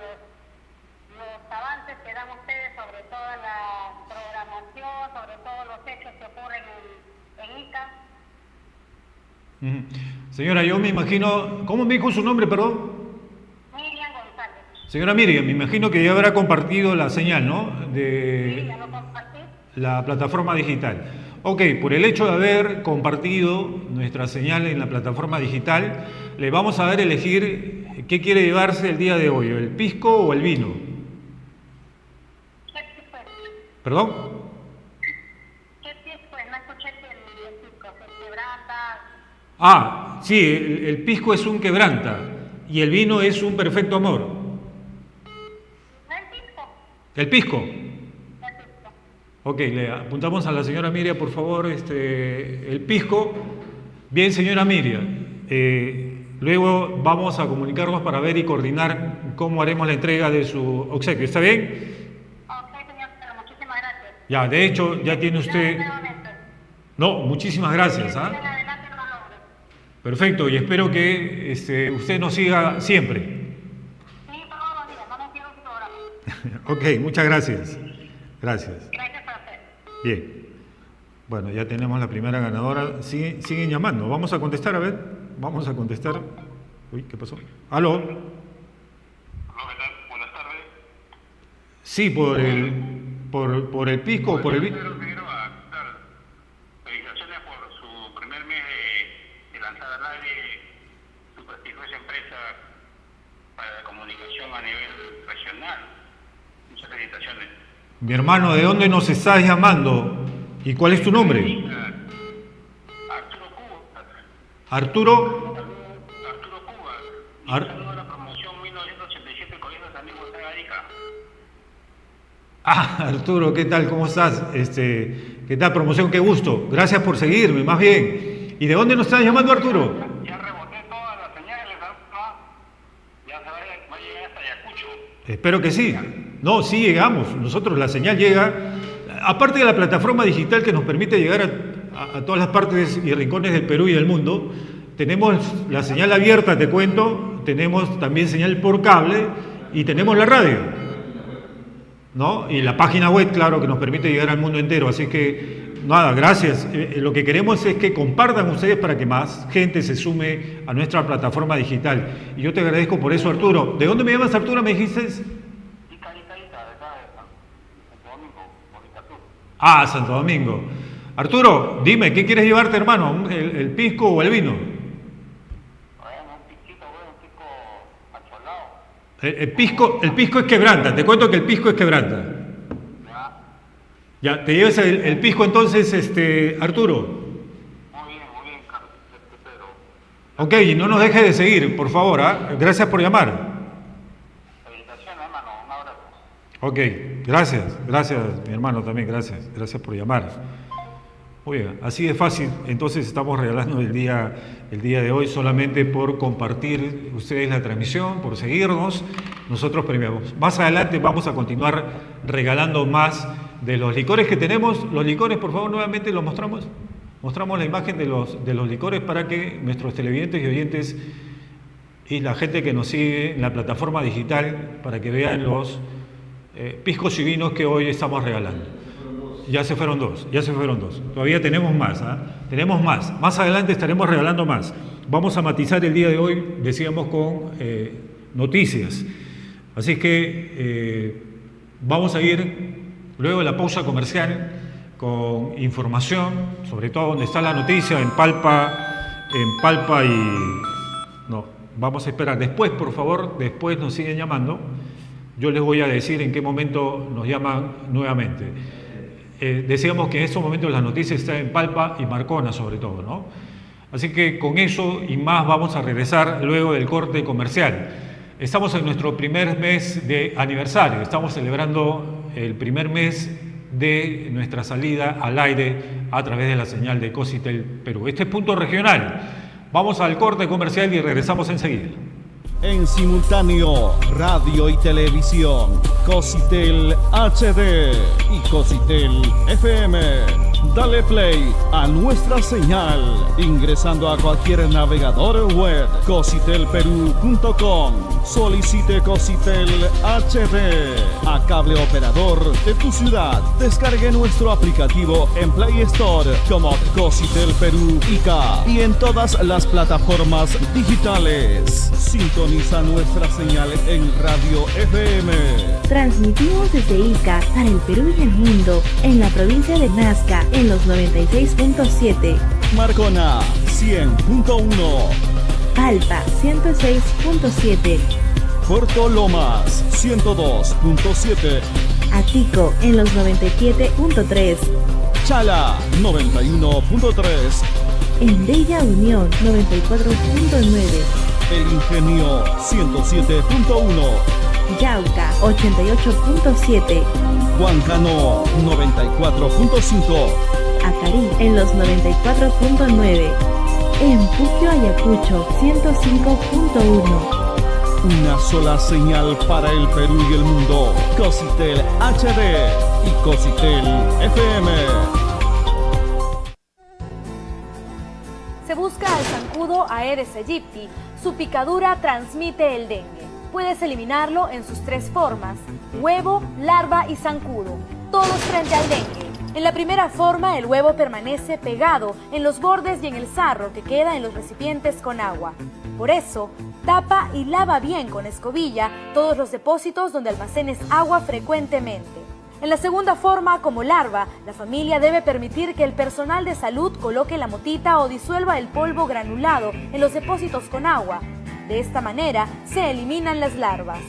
los avances que dan ustedes sobre toda la programación, sobre todos los hechos que ocurren en Ica. Señora, yo me imagino... ¿Cómo me dijo su nombre, perdón? Miriam González. Señora Miriam, me imagino que ya habrá compartido la señal, ¿no? Sí, ya lo compartí. La plataforma digital. Ok, por el hecho de haber compartido nuestra señal en la plataforma digital, le vamos a dar a elegir qué quiere llevarse el día de hoy, el pisco o el vino. ¿Qué pisco es? ¿Perdón? ¿Qué pisco es? No escuché el pisco, ¿se quebranta? Ah, sí, el pisco es un quebranta y el vino es un perfecto amor. ¿No el pisco? ¿El pisco? El pisco. Ok, le apuntamos a la señora Miriam, por favor, el pisco. Bien, señora Miriam. Luego vamos a comunicarnos para ver y coordinar cómo haremos la entrega de su obsequio. ¿Está bien? Ok, señor, pero muchísimas gracias. Ya, de hecho, ya tiene usted... Nuevamente. No, muchísimas gracias. ¿Ah? Sigan adelante los logros. Perfecto, y espero que usted nos siga siempre. Sí, todos los días, no me pierdo su programa. Ok, muchas gracias. Gracias. Gracias a usted. Bien. Bueno, ya tenemos la primera ganadora. Siguen llamando. Vamos a contestar, a ver. Vamos a contestar. Uy, ¿qué pasó? ¿Aló? Hola, ¿qué tal? Buenas tardes. Sí, por el pisco o por el vino. Felicitaciones por su primer mes de lanzar al aire su prestigiosa empresa para la comunicación a nivel regional. Muchas felicitaciones. Mi hermano, ¿de dónde nos estás llamando? ¿Y cuál es tu nombre? Arturo Cuba. ¿Arturo? Arturo Cuba. Y saludo a la promoción 1987 Colegio de San Miguel de Arica. Arturo, ¿qué tal? ¿Cómo estás? ¿Qué tal, promoción? Qué gusto. Gracias por seguirme, más bien. ¿Y de dónde nos estás llamando, Arturo? Ya reboté todas las señales, ya se va a llegar hasta Ayacucho. Espero que sí. No, sí llegamos. Nosotros, la señal llega. Aparte de la plataforma digital que nos permite llegar a todas las partes y rincones del Perú y del mundo, tenemos la señal abierta, te cuento, tenemos también señal por cable y tenemos la radio, ¿no? Y la página web, claro, que nos permite llegar al mundo entero. Así que, nada, gracias. Lo que queremos es que compartan ustedes para que más gente se sume a nuestra plataforma digital. Y yo te agradezco por eso, Arturo. ¿De dónde me llamas, Arturo, me dijiste? Ah, Santo Domingo. Arturo, dime, ¿qué quieres llevarte, hermano? ¿El pisco o el vino? El pisco es quebranta, te cuento que el pisco es quebranta. Ya, te llevas el pisco entonces, Arturo. Muy bien, Pedro. Ok, y no nos dejes de seguir, por favor, ¿ah? Gracias por llamar. Ok, gracias, mi hermano también, gracias por llamar. Muy bien, así de fácil, entonces estamos regalando el día de hoy solamente por compartir ustedes la transmisión, por seguirnos, nosotros premiamos. Más adelante vamos a continuar regalando más de los licores que tenemos. Los licores, por favor, nuevamente los mostramos. Mostramos la imagen de los licores para que nuestros televidentes y oyentes y la gente que nos sigue en la plataforma digital, para que vean los piscos y vinos que hoy estamos regalando. Ya se fueron dos. Todavía tenemos más, ¿eh? Tenemos más. Más adelante estaremos regalando más. Vamos a matizar el día de hoy, decíamos, con noticias. Así que vamos a ir luego de la pausa comercial con información, sobre todo donde está la noticia, en Palpa y... No, vamos a esperar. Después, por favor, después nos siguen llamando. Yo les voy a decir en qué momento nos llaman nuevamente. Decíamos que en estos momentos las noticias están en Palpa y Marcona, sobre todo, ¿no? Así que con eso y más vamos a regresar luego del corte comercial. Estamos en nuestro primer mes de aniversario, estamos celebrando el primer mes de nuestra salida al aire a través de la señal de Cositel Perú. Este es Punto Regional. Vamos al corte comercial y regresamos enseguida. En simultáneo, radio y televisión, Cositel HD y Cositel FM. Dale play a nuestra señal ingresando a cualquier navegador web, cositelperú.com. Solicite Cositel HD a cable operador de tu ciudad. Descargue nuestro aplicativo en Play Store como Cositel Perú ICA y en todas las plataformas digitales. Sintoniza nuestra señal en Radio FM. Transmitimos desde Ica para el Perú y el mundo, en la provincia de Nazca, en los 96.7. Marcona, 100.1. Palpa, 106.7. Puerto Lomas, 102.7. Atico, en los 97.3. Chala, 91.3. En Bella Unión, 94.9. El Ingenio, 107.1. Yauca, 88.7. Huancano, 94.5. Acarí, en los 94.9. En Puquio, Ayacucho, 105.1. Una sola señal para el Perú y el mundo. Cositel HD y Cositel FM. Se busca al zancudo Aedes aegypti. Su picadura transmite el dengue. Puedes eliminarlo en sus tres formas: huevo, larva y zancudo, todos frente al dengue. En la primera forma, el huevo permanece pegado en los bordes y en el sarro que queda en los recipientes con agua. Por eso, tapa y lava bien con escobilla todos los depósitos donde almacenes agua frecuentemente. En la segunda forma, como larva, la familia debe permitir que el personal de salud coloque la motita o disuelva el polvo granulado en los depósitos con agua. De esta manera, se eliminan las larvas.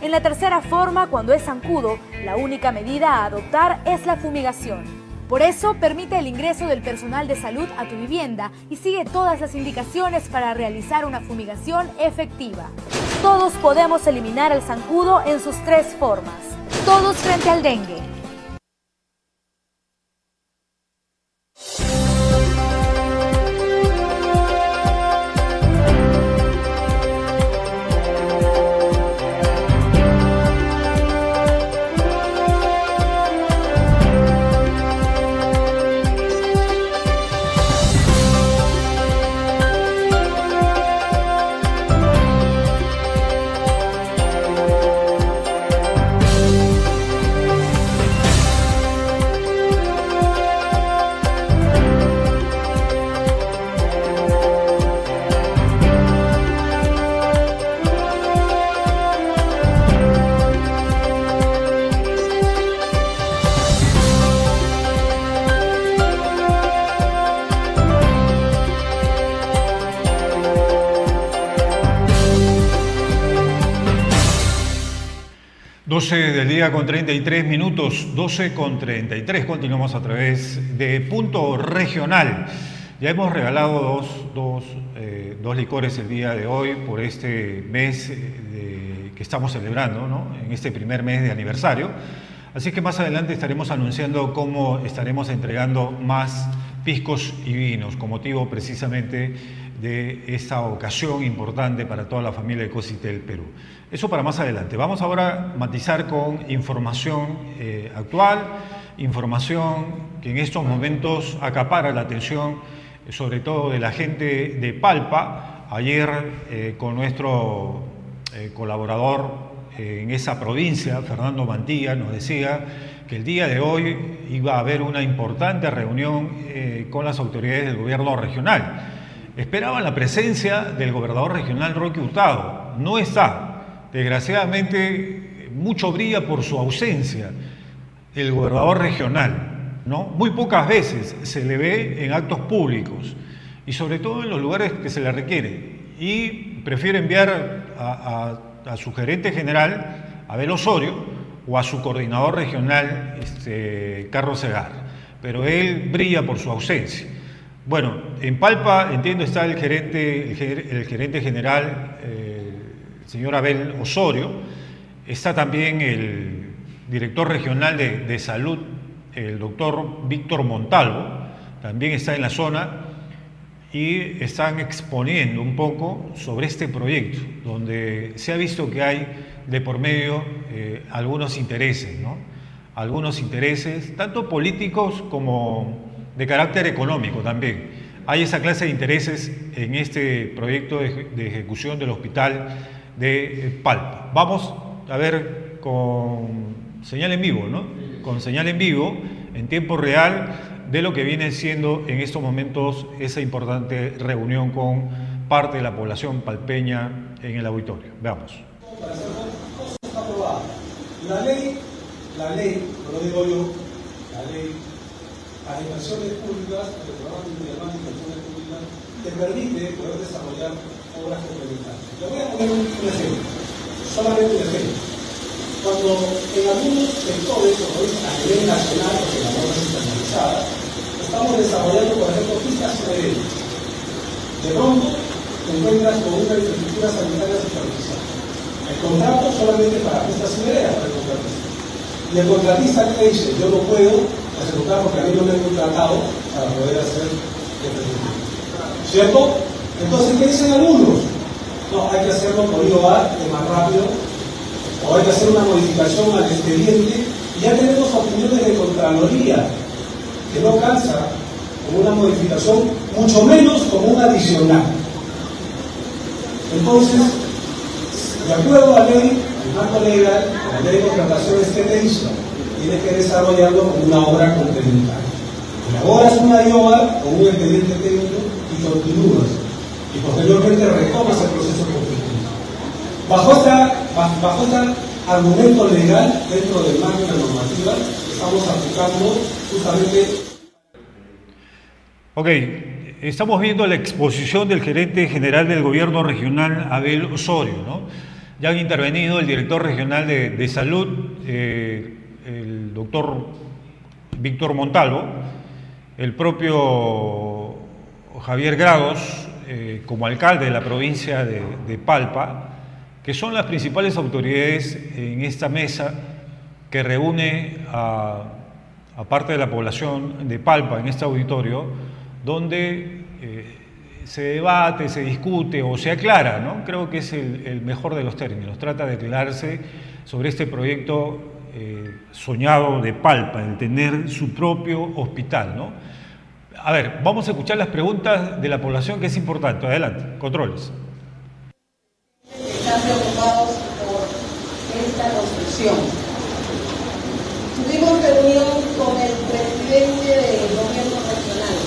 En la tercera forma, cuando es zancudo, la única medida a adoptar es la fumigación. Por eso, permite el ingreso del personal de salud a tu vivienda y sigue todas las indicaciones para realizar una fumigación efectiva. Todos podemos eliminar al zancudo en sus tres formas. Todos frente al dengue. Del día con 33 minutos, 12 con 33, continuamos a través de Punto Regional. Ya hemos regalado dos licores el día de hoy por este mes que estamos celebrando, ¿no? En este primer mes de aniversario. Así que más adelante estaremos anunciando cómo estaremos entregando más piscos y vinos, con motivo precisamente de esta ocasión importante para toda la familia de Cositel Perú. Eso para más adelante. Vamos ahora a matizar con información actual, información que en estos momentos acapara la atención, sobre todo de la gente de Palpa. Ayer con nuestro colaborador en esa provincia, Fernando Mantilla, nos decía que el día de hoy iba a haber una importante reunión con las autoridades del gobierno regional. Esperaban la presencia del gobernador regional Roque Hurtado. No está. Desgraciadamente, mucho brilla por su ausencia el gobernador regional, ¿no? Muy pocas veces se le ve en actos públicos y sobre todo en los lugares que se le requiere. Y prefiere enviar a su gerente general, Abel Osorio, o a su coordinador regional, Carlos Segarra. Pero él brilla por su ausencia. Bueno, en Palpa, entiendo, está el gerente general, señor Abel Osorio. Está también el director regional de salud, el doctor Víctor Montalvo, también está en la zona y están exponiendo un poco sobre este proyecto, donde se ha visto que hay de por medio algunos intereses, ¿no? Algunos intereses, tanto políticos como de carácter económico también. Hay esa clase de intereses en este proyecto de ejecución del hospital de Palpa. Vamos a ver con señal en vivo, ¿no? Con señal en vivo, en tiempo real, de lo que viene siendo en estos momentos esa importante reunión con parte de la población palpeña en el auditorio. Veamos. La ley, no lo digo yo, la ley, las inversiones públicas, el programa multianual de inversiones públicas, te permite poder desarrollar obras complementarias. Le voy a poner un ejemplo, solamente un ejemplo. Cuando en algunos sectores, como es a nivel nacional, porque la norma es internacionalizada, estamos desarrollando, por ejemplo, pistas cibereñas. De pronto, te encuentras con una infraestructura sanitaria superficial. El contrato solamente para pistas cibereñas para el contratista. Y el contratista que dice, yo no puedo ejecutar porque a mí no me he contratado para poder hacer infraestructura. ¿Cierto? Entonces, ¿qué dicen algunos? No, hay que hacerlo por IOA, que es más rápido, o hay que hacer una modificación al expediente, y ya tenemos opiniones de Contraloría, que no calza con una modificación, mucho menos como un adicional. Entonces, de acuerdo a la ley, el marco legal, la ley de contrataciones que te dice, tienes que desarrollarlo como una obra complementaria. Elaboras una IOA con un expediente técnico y continúas. Y posteriormente retomas el proceso competitivo. Bajo este argumento legal, dentro del marco de la normativa, estamos aplicando justamente... Ok, estamos viendo la exposición del gerente general del gobierno regional, Abel Osorio, ¿no? Ya han intervenido el director regional de salud, el doctor Víctor Montalvo, el propio Javier Gragos, como alcalde de la provincia de Palpa, que son las principales autoridades en esta mesa que reúne a parte de la población de Palpa en este auditorio, donde se debate, se discute o se aclara, ¿no? Creo que es el mejor de los términos. Trata de aclararse sobre este proyecto soñado de Palpa, el tener su propio hospital, ¿no? A ver, vamos a escuchar las preguntas de la población, que es importante. Adelante, controles. Están preocupados por esta construcción. Tuvimos reunión con el presidente del gobierno regional.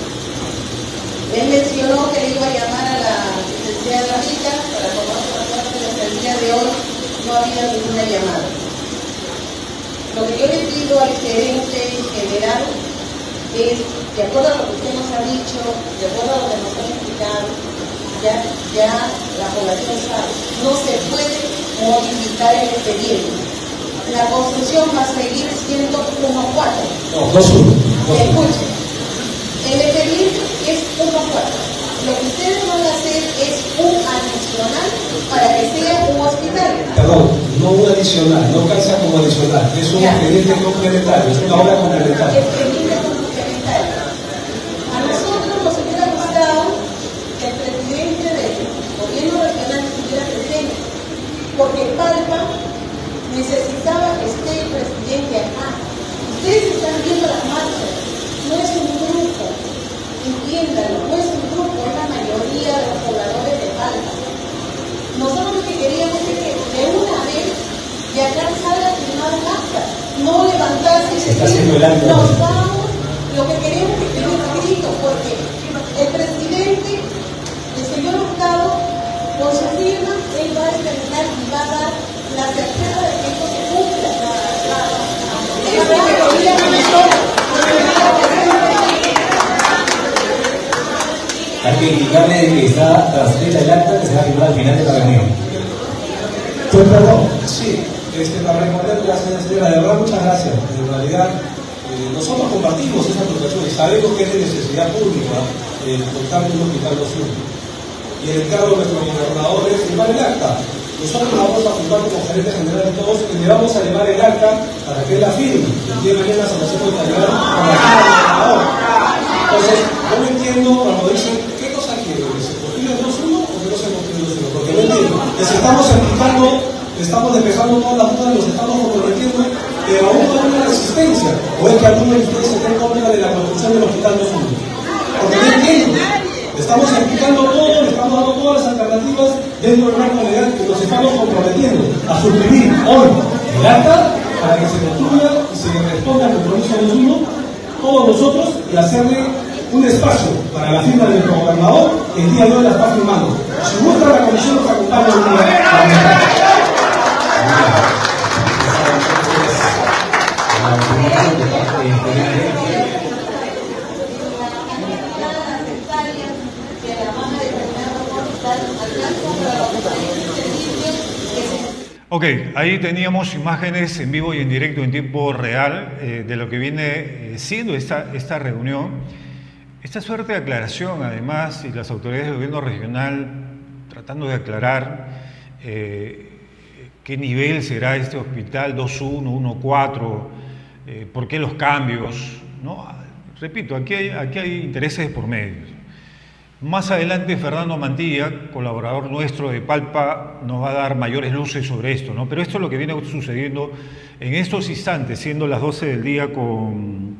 Él mencionó que le iba a llamar a la licenciada Rita para tomar su parte, desde el día de hoy no había ninguna llamada. Lo que yo le pido al gerente general es, de acuerdo a lo que usted nos ha dicho, de acuerdo a lo que nos ha explicado, ya la población sabe, no se puede modificar el expediente. La construcción va a seguir siendo 1-4. No, 2-1. Escuchen, el expediente es 1-4. Lo que ustedes van a hacer es un adicional para que sea un hospital. Perdón, no un adicional, no calza como adicional, es un expediente complementario, es una obra complementaria. Expediente complementario. A nosotros nos hubiera gustado que el presidente del gobierno regional estuviera presente, porque Palpa necesitaba que esté el presidente acá. Ustedes están viendo las marchas, no es un grupo, entiéndanlo, no es un grupo, es la mayoría de los pobladores de Palpa. Nosotros lo que queríamos es que de una vez de acá salga firmado un acta, no levantarse y decir, nos vamos, lo que queremos es que quede escrito, porque el presidente, el señor Hurtado, con su firma, él va a determinar y va a dar la certeza de que esto se cumpla. Eso es lo que queríamos nosotros. Hay que indicarle que está transcrita el acta que se va a firmar al final de la reunión. Perdón, sí, para responder a la señora, de verdad muchas gracias. En realidad, nosotros compartimos esa preocupación y sabemos que es de necesidad pública contar con un hospital 2-1. Y el encargo de nuestros gobernadores es firmar el acta. Nosotros nos vamos a juntar como gerente general de todos y le vamos a llevar el acta para que él la firme. El día de mañana se nos puede llevar con la firma del gobernador. Entonces, yo no entiendo cuando dicen, ¿qué cosa quieren? ¿Que se construya el 2-1 o que no se construya el 2-1? Porque no entiendo. Les estamos explicando, estamos despejando todas las dudas, los estamos comprometiendo, pero aún no hay una resistencia. ¿O es que alguno de ustedes está en contra de la construcción del hospital 2-1? Porque no entiendo. Le estamos explicando todo, le estamos dando todas las alternativas dentro del marco legal que nos estamos comprometiendo a suscribir hoy el acta para que se construya y se responda al compromiso de 2-1 todos nosotros y hacerle un espacio para la firma del gobernador que el día de hoy la está firmando. Si gusta la comisión nos acompaña un día. Ok, ahí teníamos imágenes en vivo y en directo en tiempo real de lo que viene siendo esta reunión. Esta suerte de aclaración, además, y las autoridades del gobierno regional tratando de aclarar qué nivel será este hospital 2-1, 1-4, por qué los cambios, ¿no? Repito, aquí hay intereses por medio. Más adelante Fernando Mantilla, colaborador nuestro de Palpa, nos va a dar mayores luces sobre esto, ¿no? Pero esto es lo que viene sucediendo en estos instantes, siendo las 12 del día con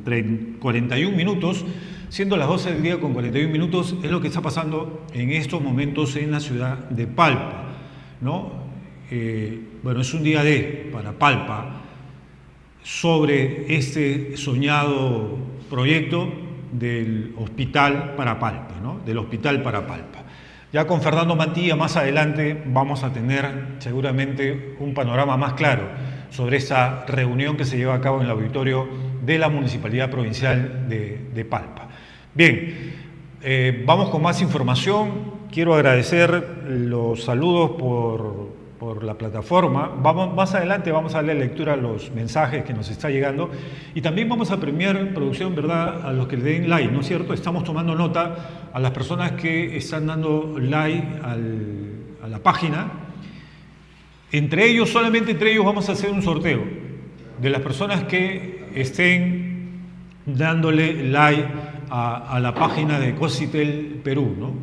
41 minutos, siendo las 12 del día con 41 minutos, es lo que está pasando en estos momentos en la ciudad de Palpa, ¿no? Bueno, es un día para Palpa sobre este soñado proyecto del hospital para Palpa, ¿no? Del hospital para Palpa. Ya con Fernando Mantilla más adelante vamos a tener seguramente un panorama más claro sobre esta reunión que se lleva a cabo en el auditorio de la Municipalidad Provincial de Palpa. Bien, vamos con más información. Quiero agradecer los saludos por la plataforma. Más adelante vamos a darle lectura a los mensajes que nos está llegando y también vamos a premiar, producción, ¿verdad?, a los que le den like, ¿no es cierto? Estamos tomando nota a las personas que están dando like a la página. Solamente entre ellos vamos a hacer un sorteo. de las personas que estén dándole like a la página de Cositel Perú, ¿no?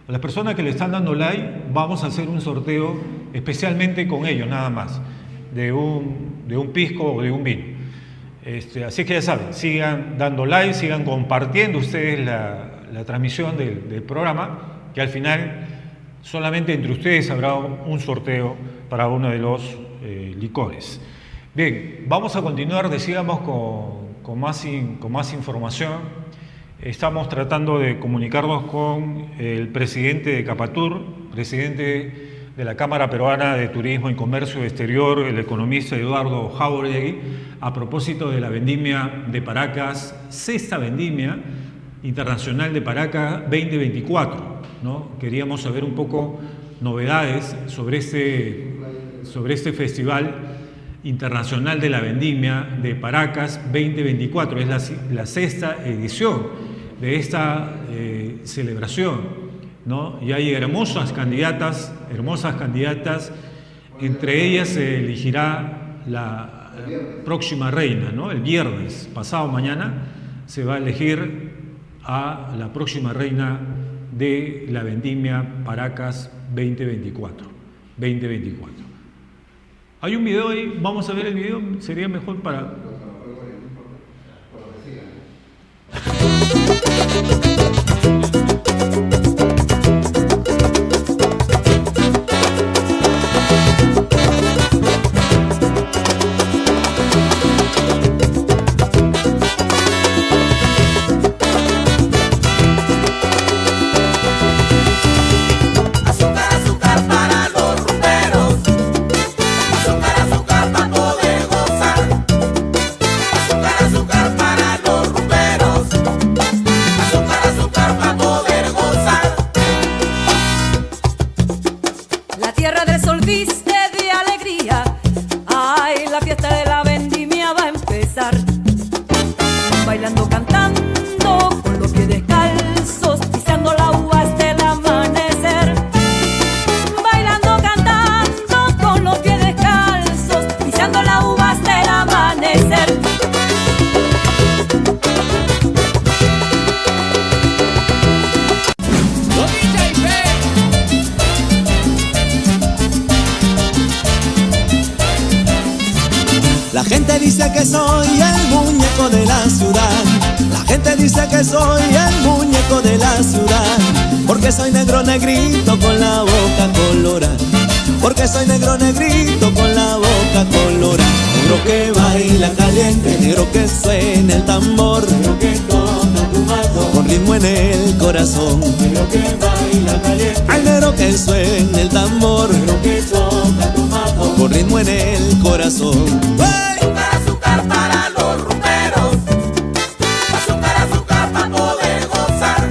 A las personas que le están dando like, vamos a hacer un sorteo especialmente con ellos, nada más, de un pisco o de un vino. Así que ya saben, sigan dando like, sigan compartiendo ustedes la transmisión del programa, que al final solamente entre ustedes habrá un sorteo para uno de los licores. Bien, vamos a continuar, decíamos, con más información. Estamos tratando de comunicarnos con el presidente de Capatur, presidente de la Cámara Peruana de Turismo y Comercio Exterior, el economista Eduardo Jauregui, a propósito de la vendimia de Paracas, sexta vendimia internacional de Paracas 2024, ¿no? Queríamos saber un poco novedades sobre este festival internacional de la vendimia de Paracas 2024. Es la sexta edición de esta celebración, ¿no? Y hay hermosas candidatas, entre ellas se elegirá la próxima reina, ¿no? El viernes, pasado mañana, se va a elegir a la próxima reina de la vendimia Paracas 2024. Hay un video ahí, vamos a ver el video, sería mejor para... La gente dice que soy el muñeco de la ciudad. La gente dice que soy el muñeco de la ciudad. Porque soy negro negrito con la boca colorada. Porque soy negro negrito con la boca colorada. Negro que baila caliente, negro que suena el tambor, negro que toca tu mazo, con ritmo en el corazón. Negro que baila caliente, ay, negro que suena el tambor, negro que toca tu mazo, con ritmo en el corazón. Azúcar, azúcar para los rumberos. Azúcar, azúcar para poder gozar.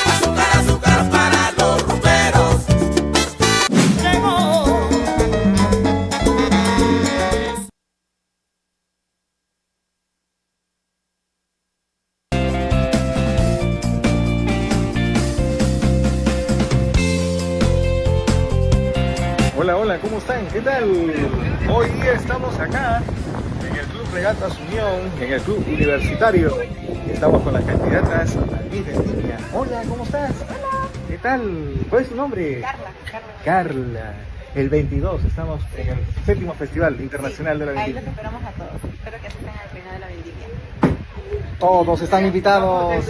Azúcar, azúcar para los rumberos. Hola, hola, ¿cómo están? ¿Qué tal? Hoy día estamos acá en el Club Regatas Unión, en el Club Universitario. Estamos con las candidatas a Miss Vendimia. Hola, ¿cómo estás? Hola. ¿Qué tal? ¿Cuál es tu nombre? Carla. El 22 estamos en el 7º Festival Internacional de la Vendimia. Ahí los esperamos a todos. Espero que asistan al final de la vendimia. Todos están invitados.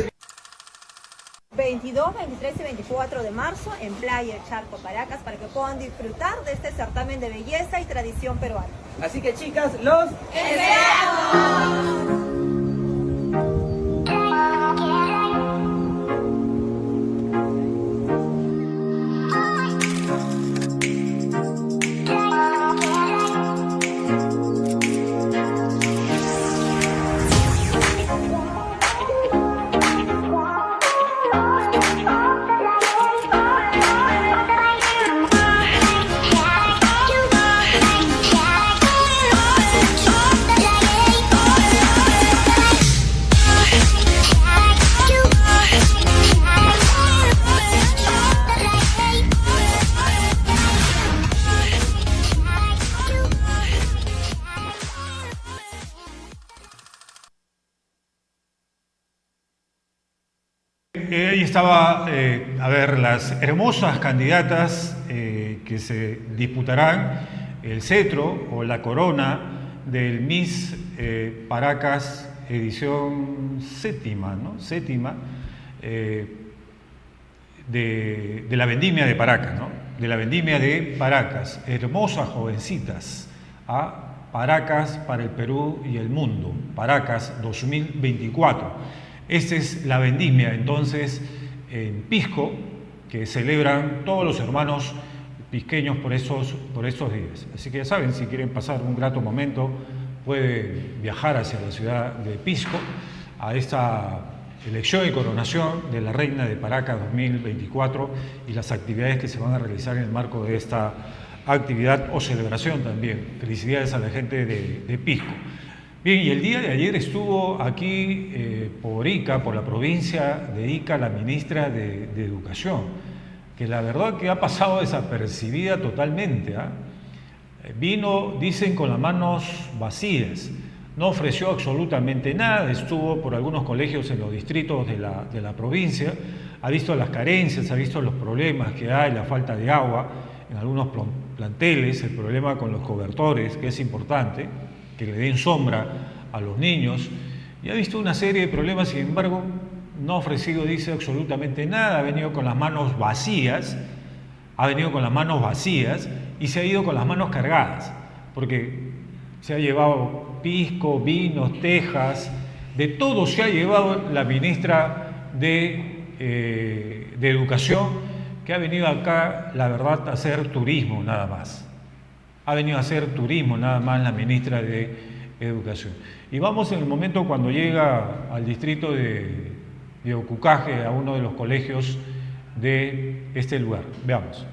22, 23 y 24 de marzo en Playa El Charco, Paracas, para que puedan disfrutar de este certamen de belleza y tradición peruana. Así que, chicas, los esperamos. estaba, las hermosas candidatas que se disputarán el cetro o la corona del Miss Paracas edición séptima, ¿no? De la vendimia de Paracas, ¿no? De la vendimia de Paracas, hermosas jovencitas, Paracas para el Perú y el mundo, Paracas 2024. Esta es la vendimia, entonces, en Pisco, que celebran todos los hermanos pisqueños por estos días. Así que ya saben, si quieren pasar un grato momento, pueden viajar hacia la ciudad de Pisco a esta elección y coronación de la Reina de Paracas 2024 y las actividades que se van a realizar en el marco de esta actividad o celebración también. Felicidades a la gente de Pisco. Bien, y el día de ayer estuvo aquí por Ica, por la provincia de Ica, la ministra de Educación, que la verdad que ha pasado desapercibida totalmente. Vino, dicen, con las manos vacías, no ofreció absolutamente nada, estuvo por algunos colegios en los distritos de la provincia, ha visto las carencias, ha visto los problemas que hay, la falta de agua en algunos planteles, el problema con los cobertores, que es importante, que le den sombra a los niños, y ha visto una serie de problemas, sin embargo, no ha ofrecido, dice, absolutamente nada, ha venido con las manos vacías, y se ha ido con las manos cargadas, porque se ha llevado pisco, vinos, tejas, de todo se ha llevado la ministra de Educación, que ha venido acá, la verdad, a hacer turismo nada más. Ha venido a hacer turismo nada más la ministra de Educación. Y vamos en el momento cuando llega al distrito de Ocucaje, a uno de los colegios de este lugar. Veamos.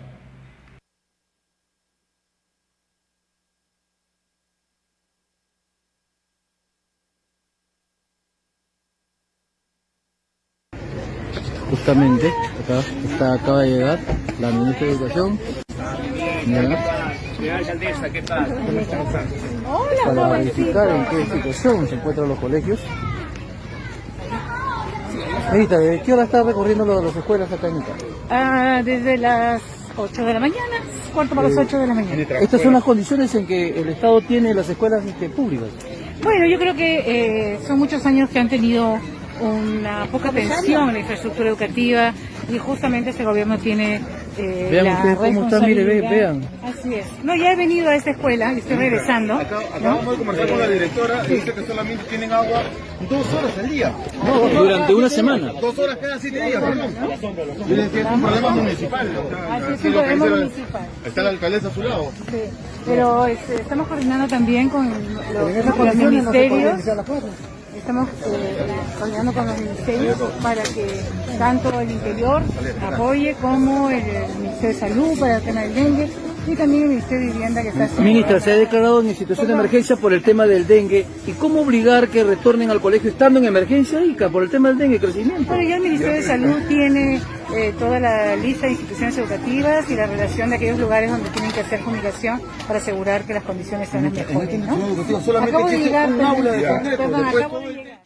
Justamente, acaba de llegar la ministra de Educación. Señora alcaldesa, ¿qué tal? ¿Cómo están? Para verificar en qué situación se encuentran los colegios. Mirita, ¿de qué hora está recorriendo las escuelas acá en Ica? Desde las 8 de la mañana, cuarto para las 8 de la mañana. Estas son las condiciones en que el Estado tiene las escuelas públicas. Bueno, yo creo que son muchos años que han tenido una poca atención en la infraestructura educativa y justamente este gobierno tiene vean la ustedes cómo está, mire, vean. Así es. No, ya he venido a esta escuela y estoy regresando. Acabamos de conversar con la directora y dice que solamente tienen agua 2 horas al día. No, durante una semana. 2 horas cada 7 días, perdón. Dicen que es un problema municipal. Es un problema municipal. Está la alcaldesa a su lado. Sí. Pero estamos coordinando también con los ministerios. Estamos coordinando con los ministerios para que tanto el interior apoye como el Ministerio de Salud para el tema del dengue y también el Ministerio de Vivienda que está haciendo. Ministra, se ha declarado en situación de emergencia por el tema del dengue. ¿Y cómo obligar que retornen al colegio estando en emergencia, Ica, por el tema del dengue, crecimiento? Bueno, ya el Ministerio de Salud tiene toda la lista de instituciones educativas y la relación de aquellos lugares donde tienen que hacer comunicación para asegurar que las condiciones sean las mejores, ¿no? Solamente acabo de llegar, un aula de perdón, acabo de llegar.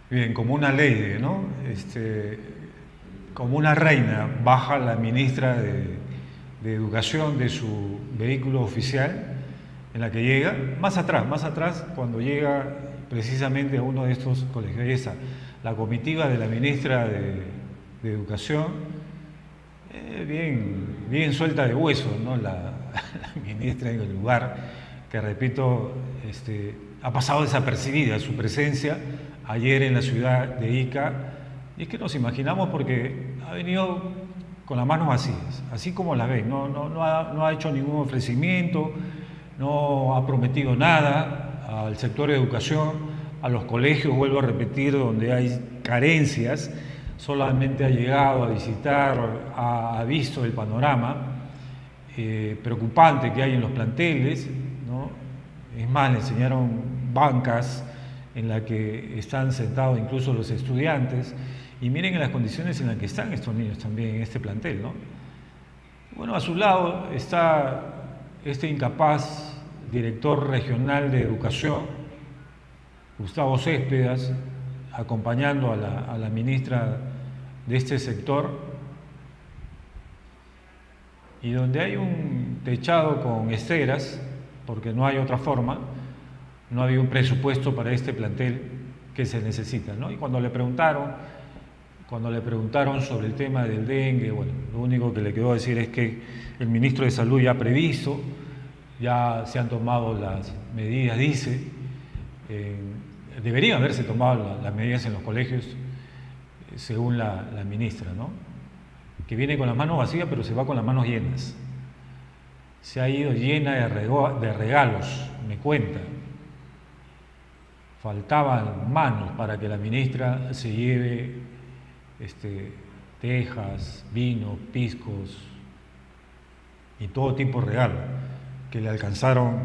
Bien, como una ley, ¿no? Como una reina, baja la ministra de Educación de su vehículo oficial en la que llega, más atrás, cuando llega precisamente a uno de estos colegios. Ahí está, la comitiva de la ministra de Educación, bien suelta de hueso, ¿no? La ministra en el lugar, que repito, ha pasado desapercibida su presencia ayer en la ciudad de Ica, y es que nos imaginamos porque ha venido con las manos vacías, así como la ven, no ha hecho ningún ofrecimiento, no ha prometido nada al sector de educación, a los colegios, vuelvo a repetir, donde hay carencias, solamente ha llegado a visitar, ha visto el panorama preocupante que hay en los planteles, ¿no? Es más, le enseñaron bancas en las que están sentados incluso los estudiantes, y miren en las condiciones en las que están estos niños también en este plantel, ¿no? Bueno, a su lado está este incapaz director regional de educación, Gustavo Céspedas, acompañando a la ministra de este sector, y donde hay un techado con esteras, porque no hay otra forma, no había un presupuesto para este plantel que se necesita, ¿no? Y cuando le preguntaron sobre el tema del dengue, bueno, lo único que le quedó decir es que el ministro de Salud ya ha previsto, ya se han tomado las medidas, dice, deberían haberse tomado las medidas en los colegios, según la ministra, ¿no? Que viene con las manos vacías, pero se va con las manos llenas. Se ha ido llena de regalos, me cuenta. Faltaban manos para que la ministra se lleve tejas, vino, piscos y todo tipo de regalos que le alcanzaron,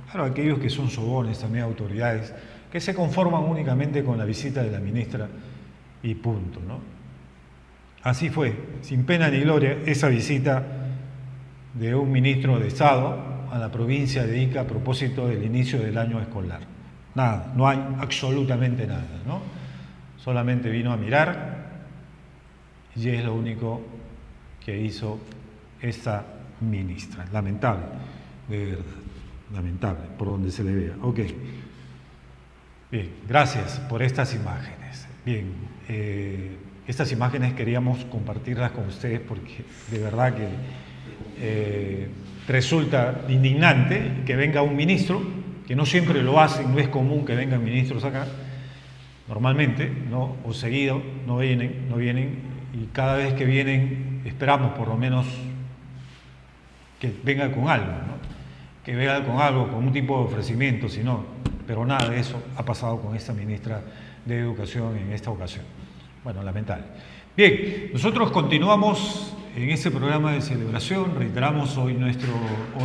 claro, aquellos que son sobones, también autoridades, que se conforman únicamente con la visita de la ministra y punto, ¿no? Así fue, sin pena ni gloria, esa visita de un ministro de Estado a la provincia de Ica a propósito del inicio del año escolar. Nada, no hay absolutamente nada, ¿no? Solamente vino a mirar y es lo único que hizo esta ministra. Lamentable, de verdad, lamentable, por donde se le vea. Ok. Bien, gracias por estas imágenes. Bien, estas imágenes queríamos compartirlas con ustedes porque de verdad que resulta indignante que venga un ministro, que no siempre lo hacen, no es común que vengan ministros acá, normalmente, ¿no? O seguido, no vienen, y cada vez que vienen esperamos por lo menos que venga con algo, ¿no? Que venga con algo, con un tipo de ofrecimiento, si no, pero nada de eso ha pasado con esta ministra de Educación en esta ocasión. Bueno, lamentable. Bien, nosotros continuamos en este programa de celebración, reiteramos, hoy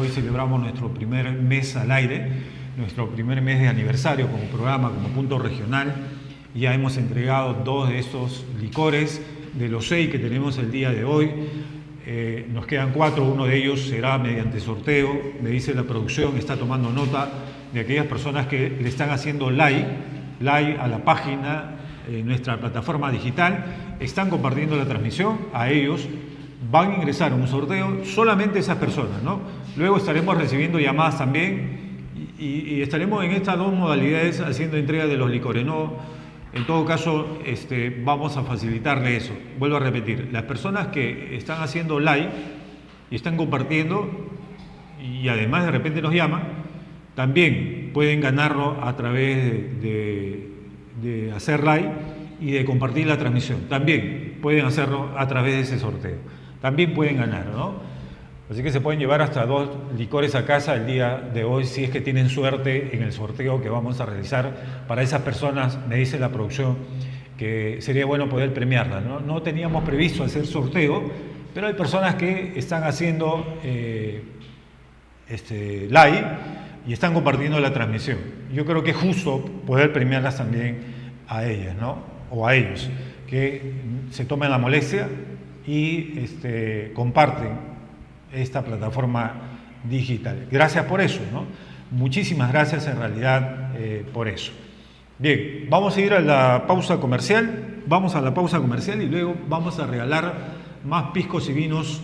celebramos nuestro primer mes al aire, nuestro primer mes de aniversario como programa, como punto regional. Ya hemos entregado 2 de estos licores, de los 6 que tenemos el día de hoy. Nos quedan 4, uno de ellos será mediante sorteo. Me dice la producción, está tomando nota de aquellas personas que le están haciendo like a la página, nuestra plataforma digital, están compartiendo la transmisión, a ellos van a ingresar a un sorteo, solamente esas personas, ¿no? Luego estaremos recibiendo llamadas también y estaremos en estas 2 modalidades haciendo entrega de los licores, ¿no? En todo caso, vamos a facilitarle eso. Vuelvo a repetir, las personas que están haciendo like y están compartiendo y además de repente nos llaman, también pueden ganarlo a través de hacer like y de compartir la transmisión. También pueden hacerlo a través de ese sorteo. También pueden ganar, ¿no? Así que se pueden llevar hasta 2 licores a casa el día de hoy, si es que tienen suerte en el sorteo que vamos a realizar para esas personas. Me dice la producción que sería bueno poder premiarlas, ¿no? No teníamos previsto hacer sorteo, pero hay personas que están haciendo like y están compartiendo la transmisión. Yo creo que es justo poder premiarlas también a ellas, ¿no? O a ellos, que se tomen la molestia y comparten esta plataforma digital. Gracias por eso, ¿no? Muchísimas gracias en realidad por eso. Bien, vamos a ir a la pausa comercial. Vamos a la pausa comercial y luego vamos a regalar más piscos y vinos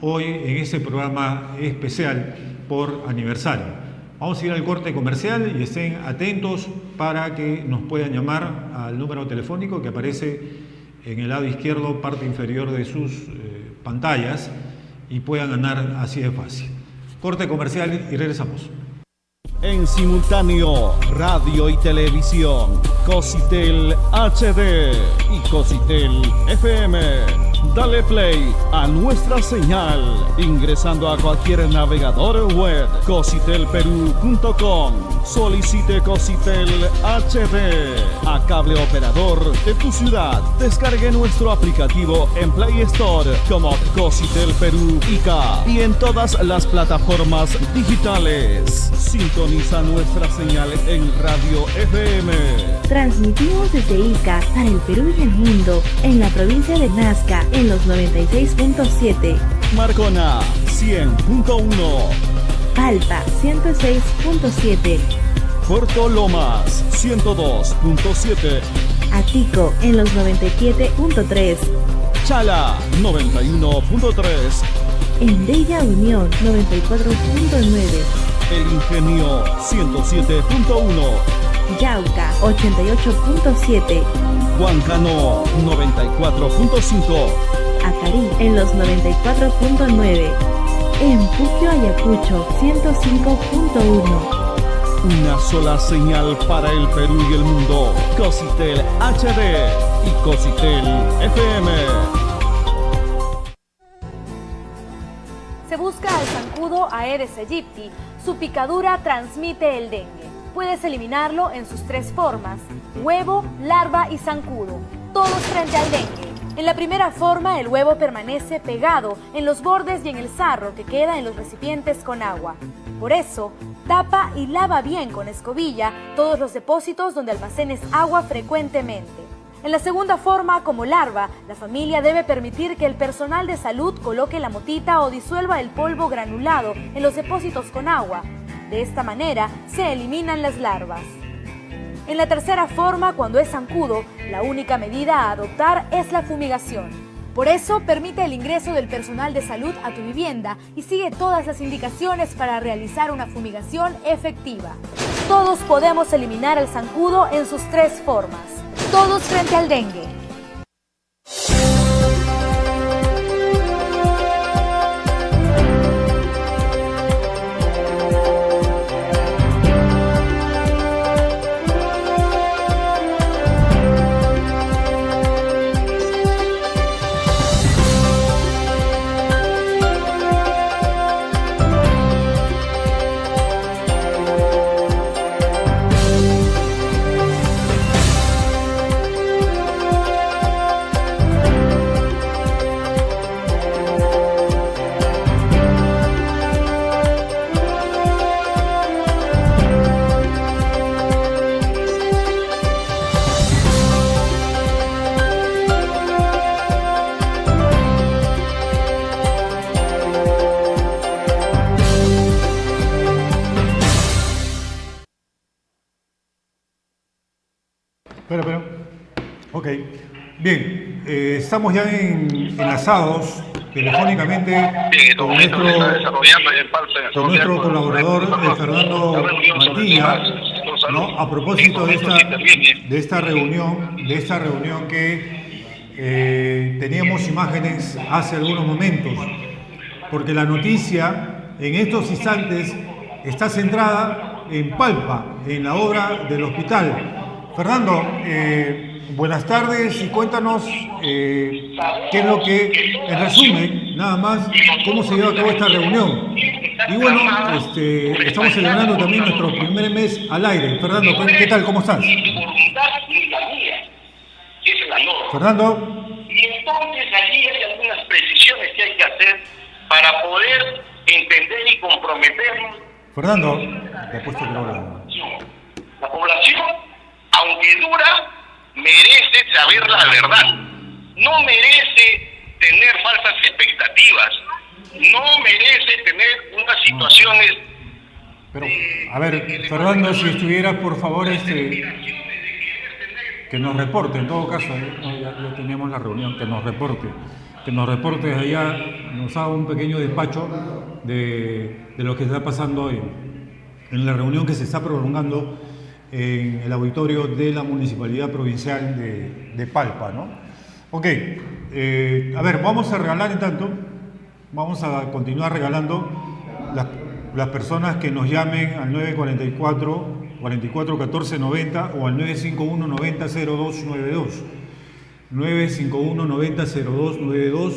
hoy en este programa especial por aniversario. Vamos a ir al corte comercial y estén atentos para que nos puedan llamar al número telefónico que aparece en el lado izquierdo, parte inferior de sus pantallas, y puedan ganar así de fácil. Corte comercial y regresamos. En simultáneo, radio y televisión, Cositel HD y Cositel FM. Dale play a nuestra señal ingresando a cualquier navegador web, cositelperú.com. Solicite Cositel HD a cable operador de tu ciudad. Descargue nuestro aplicativo en Play Store como Cositel Perú Ica y en todas las plataformas digitales. Sintoniza nuestra señal en Radio FM. Transmitimos desde Ica para el Perú y el mundo, en la provincia de Nazca, en los 96.7. Marcona 100.1. Palpa 106.7. Puerto Lomas 102.7. Atico en los 97.3. Chala 91.3. En Bella Unión 94.9. El Ingenio 107.1. Yauca 88.7. Huancano 94.5. Acarí en los 94.9. En Pucyo Ayacucho 105.1. Una sola señal para el Perú y el mundo. Cositel HD y Cositel FM. Se busca al zancudo Aedes aegypti. Su picadura transmite el dengue. Puedes eliminarlo en sus tres formas: huevo, larva y zancudo, todos frente al dengue. En la primera forma, el huevo permanece pegado en los bordes y en el sarro que queda en los recipientes con agua. Por eso, tapa y lava bien con escobilla todos los depósitos donde almacenes agua frecuentemente. En la segunda forma, como larva, la familia debe permitir que el personal de salud coloque la motita o disuelva el polvo granulado en los depósitos con agua. De esta manera, se eliminan las larvas. En la tercera forma, cuando es zancudo, la única medida a adoptar es la fumigación. Por eso, permite el ingreso del personal de salud a tu vivienda y sigue todas las indicaciones para realizar una fumigación efectiva. Todos podemos eliminar el zancudo en sus tres formas. Todos frente al dengue. Pero. Ok. Bien, estamos ya enlazados telefónicamente con nuestro colaborador Fernando Mantilla, ¿no? A propósito de esta reunión que teníamos imágenes hace algunos momentos, porque la noticia en estos instantes está centrada en Palpa, en la obra del hospital. Fernando, buenas tardes y cuéntanos qué es lo que, en resumen, nada más, cómo se lleva a cabo esta reunión. Y bueno, estamos celebrando también nuestro primer mes al aire. Fernando, ¿qué tal? ¿Cómo estás? Fernando. Y entonces allí hay algunas precisiones que hay que hacer para poder entender y comprometernos. Fernando, te he puesto que la población, aunque dura, merece saber la verdad. No merece tener falsas expectativas. No merece tener unas situaciones. Pero, a ver, Fernando, si estuvieras, por favor, que nos reporte, en todo caso, ya teníamos la reunión, que nos reporte desde allá, nos haga un pequeño despacho de lo que está pasando hoy en la reunión que se está prolongando en el auditorio de la Municipalidad Provincial de Palpa, ¿no? Ok, a ver, vamos a regalar en tanto, vamos a continuar regalando las personas que nos llamen al 944-1490 o al 951-900292, 951-900292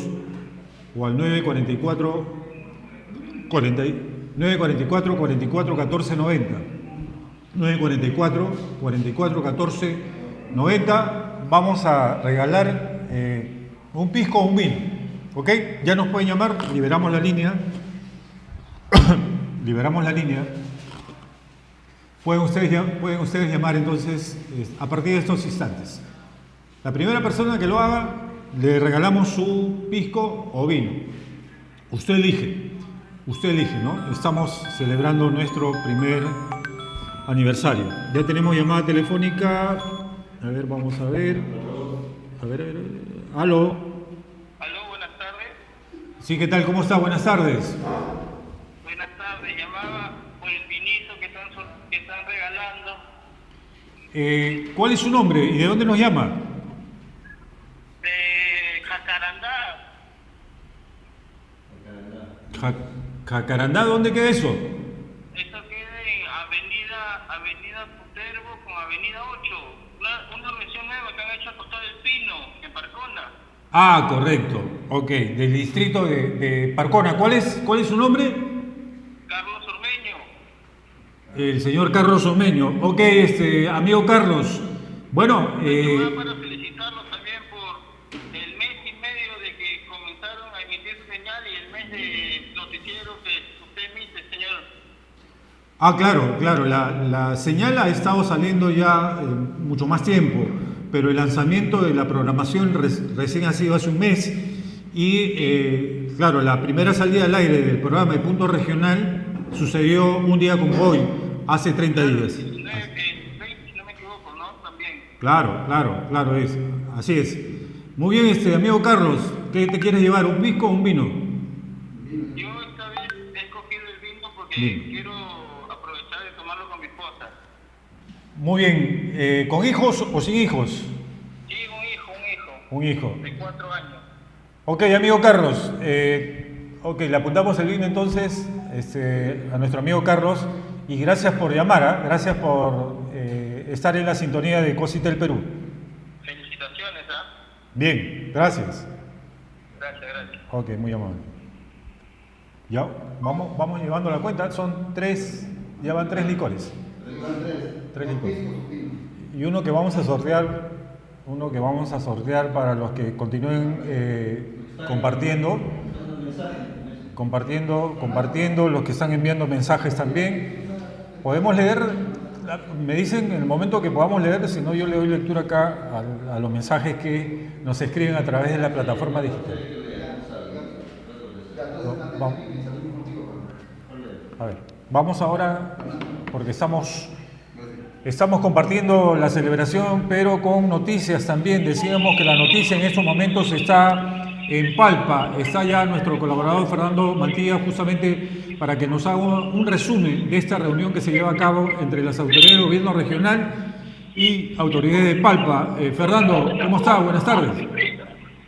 o al 944-441490. 944-441490. Vamos a regalar un pisco o un vino, ¿ok? Ya nos pueden llamar, liberamos la línea. Liberamos la línea. Pueden ustedes llamar entonces a partir de estos instantes. La primera persona que lo haga, le regalamos su pisco o vino. Usted elige, ¿no? Estamos celebrando nuestro primer aniversario. Ya tenemos llamada telefónica A ver, vamos a ver. A ver. Aló. Aló, buenas tardes. Sí, ¿qué tal? ¿Cómo está? Buenas tardes. Buenas tardes, llamaba por el vinito que están regalando. ¿Cuál es su nombre y de dónde nos llama? De Jacarandá. Jacarandá, ¿dónde queda eso? Eso queda en Avenida Puterbo con Avenida 8. Una versión nueva que han hecho a Costado del Pino, en Parcona. Ah, correcto. Ok, del distrito de Parcona. ¿Cuál es su nombre? Carlos Ormeño. El señor Carlos Ormeño. Ok, amigo Carlos. Bueno, Para felicitarlos también por el mes y medio de que comenzaron a emitir su señal y el mes de noticiero que usted emite, señor. Claro, la señal ha estado saliendo ya mucho más tiempo, pero el lanzamiento de la programación recién ha sido hace un mes y, claro, la primera salida al aire del programa de Punto Regional sucedió un día como hoy, hace 30 días. Claro, así es. Muy bien, amigo Carlos, ¿qué te quieres llevar? ¿Un pisco o un vino? Yo esta vez he escogido el vino porque quiero aprovechar de tomarlo con mi esposa. Muy bien, ¿con hijos o sin hijos? Sí, Un hijo. De 4 años. Ok, amigo Carlos, le apuntamos el vino entonces a nuestro amigo Carlos y gracias por llamar, gracias por estar en la sintonía de Cositel Perú. Felicitaciones, Bien, gracias. Gracias. Ok, muy amable. Ya, vamos llevando la cuenta, ya van 3 licores. 3 licores. Y uno que vamos a sortear para los que continúen compartiendo, los que están enviando mensajes también. Podemos leer, me dicen en el momento que podamos leer, si no yo le doy lectura acá a los mensajes que nos escriben a través de la plataforma digital. Vamos ahora, porque estamos compartiendo la celebración, pero con noticias también. Decíamos que la noticia en estos momentos está en Palpa. Está ya nuestro colaborador Fernando Mantilla justamente para que nos haga un resumen de esta reunión que se lleva a cabo entre las autoridades del gobierno regional y autoridades de Palpa. Fernando, ¿cómo está? Buenas tardes.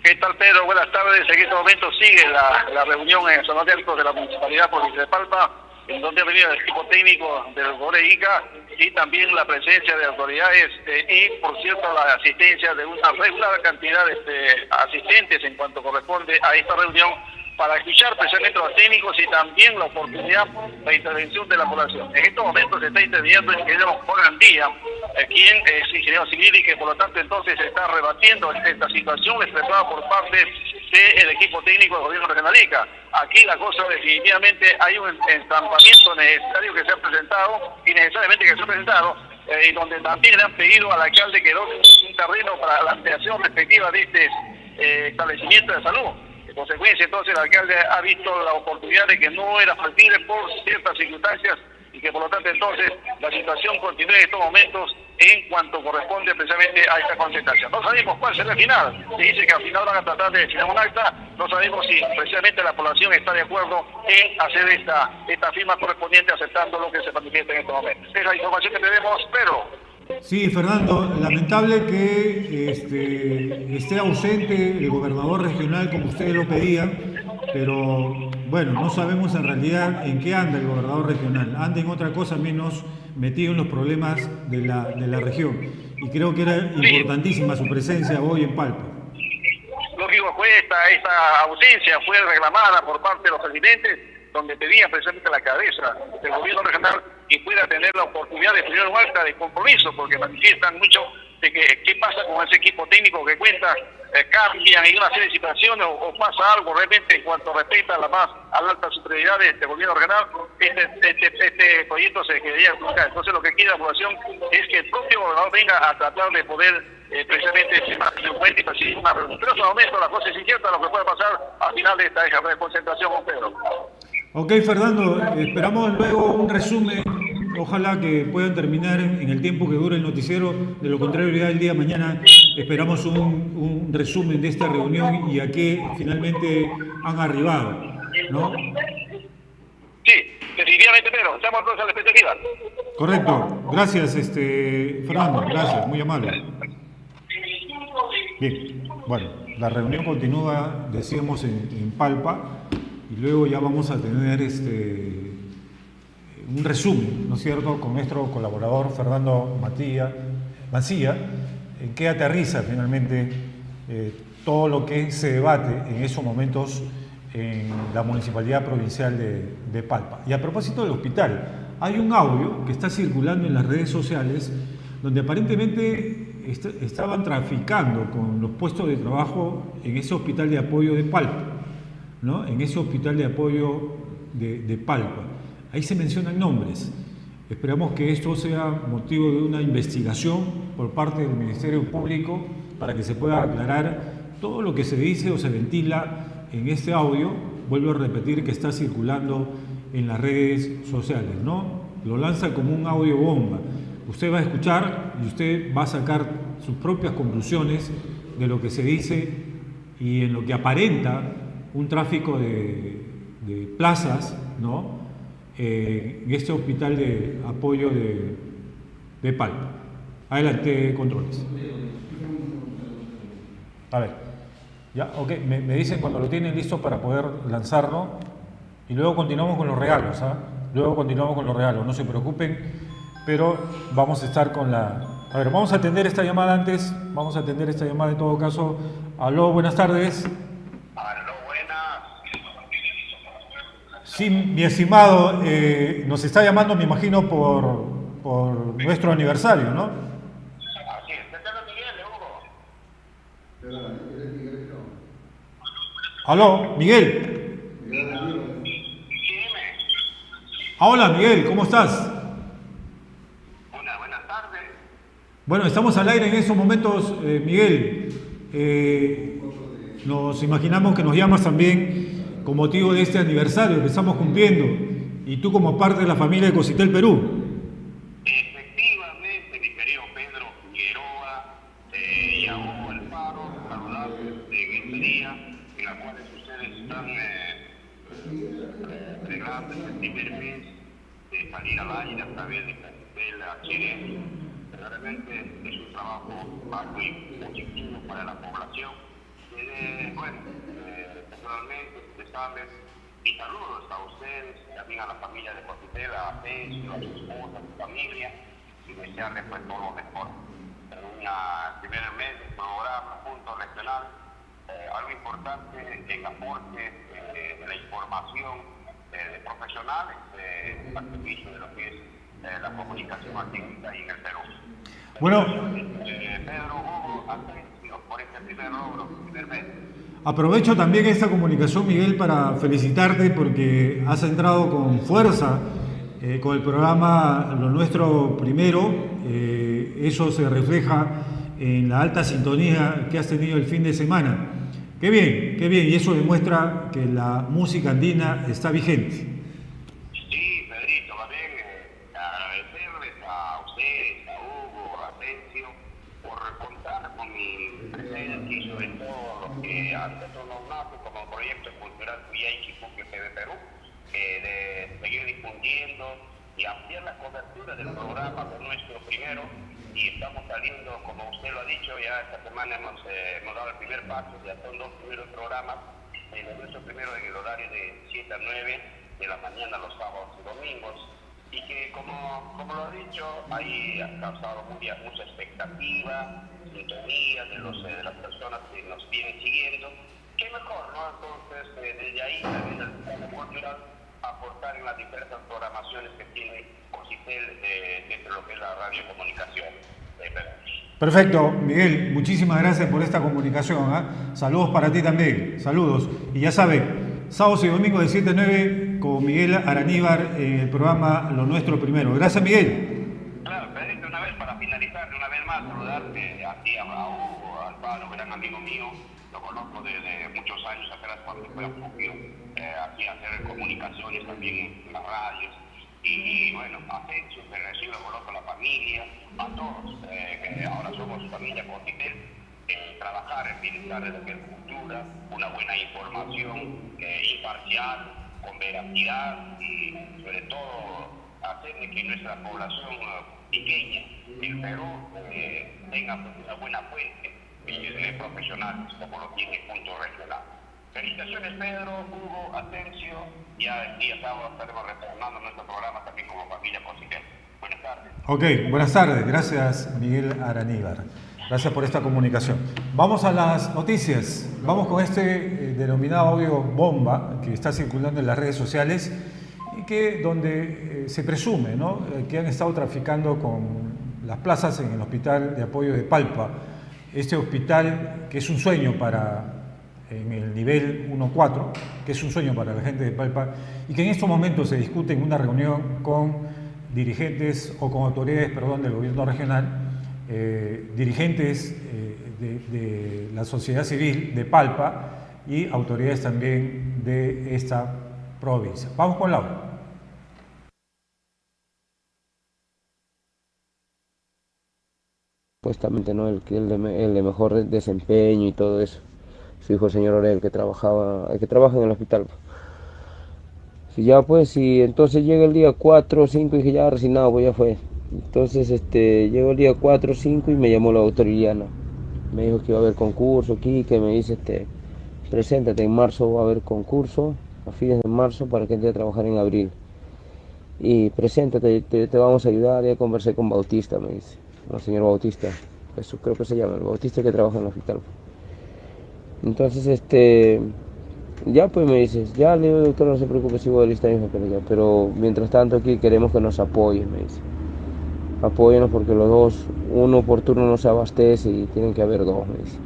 ¿Qué tal, Pedro? Buenas tardes. En este momento sigue la reunión en San Alberto de la Municipalidad Provincial de Palpa, en donde ha venido el equipo técnico del GORE-ICA y también la presencia de autoridades y, por cierto, la asistencia de una regular cantidad de asistentes en cuanto corresponde a esta reunión para escuchar precisamente a los técnicos y también la oportunidad de intervención de la población. En estos momentos se está interviniendo el ingeniero Juan Andía, quien es ingeniero civil y que por lo tanto entonces está rebatiendo esta situación expresada por parte del equipo técnico del gobierno regional ICA. Aquí la cosa definitivamente hay un entampamiento necesario que se ha presentado y necesariamente que se ha presentado, y donde también le han pedido al alcalde que dote un terreno para la ampliación respectiva de este establecimiento de salud. En consecuencia, entonces, el alcalde ha visto la oportunidad de que no era factible por ciertas circunstancias y que, por lo tanto, entonces, la situación continúe en estos momentos en cuanto corresponde precisamente a esta concentración. No sabemos cuál será el final. Se dice que al final van a tratar de destinar un acta. No sabemos si precisamente la población está de acuerdo en hacer esta firma correspondiente aceptando lo que se manifiesta en estos momentos. Es la información que tenemos, pero... Sí, Fernando, lamentable que esté ausente el gobernador regional como ustedes lo pedían, pero bueno, no sabemos en realidad en qué anda el gobernador regional. Anda en otra cosa menos metido en los problemas de la región. Y creo que era importantísima su presencia hoy en Palpa. Lógico, esta ausencia fue reclamada por parte de los residentes, donde pedían precisamente la cabeza del gobierno regional y pueda tener la oportunidad de tener un acta de compromiso, porque manifiestan mucho de que qué pasa con ese equipo técnico que cuenta, cambian en una serie de situaciones o pasa algo realmente en cuanto respecta a la alta superioridad de este gobierno regional, este proyecto se quedaría buscar. Entonces lo que quiere la población es que el propio gobernador venga a tratar de poder precisamente y una reunión. Pero en ese momento la cosa es incierta lo que puede pasar al final de esta concentración con Pedro. Ok, Fernando, esperamos luego un resumen Ojalá que puedan terminar en el tiempo que dure el noticiero, de lo contrario ya el día de mañana esperamos un resumen de esta reunión y a qué finalmente han arribado, ¿no? Sí, definitivamente, Pedro, estamos todos a la expectativa. Correcto, gracias Fernando, gracias, muy amable. Bien, bueno, la reunión continúa, decíamos, en Palpa, y luego ya vamos a tener un resumen, ¿no es cierto?, con nuestro colaborador Fernando Mancilla, en qué aterriza finalmente todo lo que se debate en esos momentos en la Municipalidad Provincial de Palpa. Y a propósito del hospital, hay un audio que está circulando en las redes sociales donde aparentemente estaban traficando con los puestos de trabajo en ese hospital de apoyo de Palpa, ¿no? En ese hospital de apoyo de Palpa. Ahí se mencionan nombres. Esperamos que esto sea motivo de una investigación por parte del Ministerio Público para que se pueda aclarar todo lo que se dice o se ventila en este audio. Vuelvo a repetir que está circulando en las redes sociales, ¿no? Lo lanza como un audio bomba. Usted va a escuchar y usted va a sacar sus propias conclusiones de lo que se dice y en lo que aparenta un tráfico de plazas, ¿no?, en este hospital de apoyo de Palpa. Adelante, controles. A ver, ya, ok, me dicen cuando lo tienen listo para poder lanzarlo y luego continuamos con los regalos, ¿ah? Luego continuamos con los regalos, no se preocupen, pero vamos a estar con la... A ver, vamos a atender esta llamada antes, vamos a atender esta llamada en todo caso. Aló, buenas tardes. Sí, mi estimado, nos está llamando, me imagino, por nuestro aniversario, ¿no? Así es, Miguel, Aló, Miguel. Hola, Miguel, ¿cómo estás? Buenas tardes. Bueno, estamos al aire en estos momentos, Miguel. Nos imaginamos que nos llamas también con motivo de este aniversario que estamos cumpliendo, y tú como parte de la familia de Cositel Perú. Efectivamente, mi querido Pedro Figueroa y a Hugo Alfaro, saludarles en este día en el cual ustedes están entregando este primer mes de salir al aire a través de Cositel HD. Realmente es un trabajo muy positivo para la población. Bueno, personalmente, y saludos a ustedes, también a la familia de Cositel, a Atencio, a su esposa, a su familia, y desearles pues todo lo mejor. En un primer mes de programa Punto Regional, algo importante en aporte de la información de profesionales al servicio de lo que es la comunicación aquí y en el Perú. Bueno, Pedro, Hugo, Atencio por este primer logro, primer mes. Aprovecho también esta comunicación, Miguel, para felicitarte porque has entrado con fuerza con el programa Lo Nuestro Primero. Eso se refleja en la alta sintonía que has tenido el fin de semana. Qué bien, y eso demuestra que la música andina está vigente. Sí, Pedrito, más bien agradecerles a ustedes, a Hugo, a Atencio, por contar con mi presencia y sobre todo lo que antes nos nace como proyecto cultural Cuyachipuque de Perú, de seguir difundiendo y ampliar la cobertura del programa Lo Nuestro Primero. Y estamos saliendo, como usted lo ha dicho, ya esta semana hemos dado el primer paso, ya son 2 primeros programas, Lo Nuestro Primero en el horario de 7 a 9 de la mañana los sábados y domingos, y que como lo he dicho, ahí ha causado mucha expectativa, sintonía de las personas que nos vienen siguiendo. Qué mejor, ¿no? Entonces, desde ahí, también el sistema cultural, aportar en las diversas programaciones que tiene Cositel dentro de lo que es la radiocomunicación. Perfecto, Miguel, muchísimas gracias por esta comunicación, ¿eh? Saludos para ti también, saludos. Y ya saben, sábados y domingos de 7 a 9 con Miguel Araníbar en el programa Lo Nuestro Primero. Gracias, Miguel. Claro, Pedrito, una vez para finalizar, una vez más, saludarte aquí a Hugo, a Alfaro, gran amigo mío, lo conozco desde muchos años atrás cuando fue a Fugio, aquí a hacer comunicaciones también en las radios. Y bueno, Asensio, que recibe a la familia, a todos, que ahora somos familia Cositel, trabajar en bienestar de la agricultura, una buena información imparcial, con veracidad y sobre todo hacer de que nuestra población pequeña en Perú tenga una buena fuente de profesionales como lo tiene el punto regional. Felicitaciones Pedro, Hugo, Asensio, ya el día sábado estaremos retornando nuestro programa también como familia Cositel. Buenas tardes. Ok, buenas tardes, gracias Miguel Araníbar. Gracias por esta comunicación. Vamos a las noticias. Vamos con este denominado audio bomba que está circulando en las redes sociales y donde se presume, ¿no?, que han estado traficando con las plazas en el hospital de apoyo de Palpa. Este hospital que es un sueño en el nivel 1-4, que es un sueño para la gente de Palpa y que en estos momentos se discute en una reunión con dirigentes o con autoridades, del gobierno regional, dirigentes de la sociedad civil de Palpa y autoridades también de esta provincia. Vamos con Laura. Supuestamente, ¿no?, el de mejor desempeño y todo eso. Su hijo, el señor Orel, que trabaja en el hospital. Si entonces llega el día 4 o 5 y dije, ya resignado, pues ya fue. Entonces llegó el día 4 o 5 y me llamó la doctora Iliana. Me dijo que iba a haber concurso aquí, que me dice, preséntate, en marzo va a haber concurso, a fines de marzo, para que entre a trabajar en abril. Y preséntate, te vamos a ayudar. Ya conversé con Bautista, me dice, el señor Bautista, eso creo que se llama, el Bautista que trabaja en el hospital. Entonces, ya pues me dices, ya le digo, doctor, no se preocupe, si voy a listar mi papel ya, pero mientras tanto aquí queremos que nos apoyen, me dice. Apóyenos porque los dos, uno por turno no se abastece y tienen que haber dos, me dice.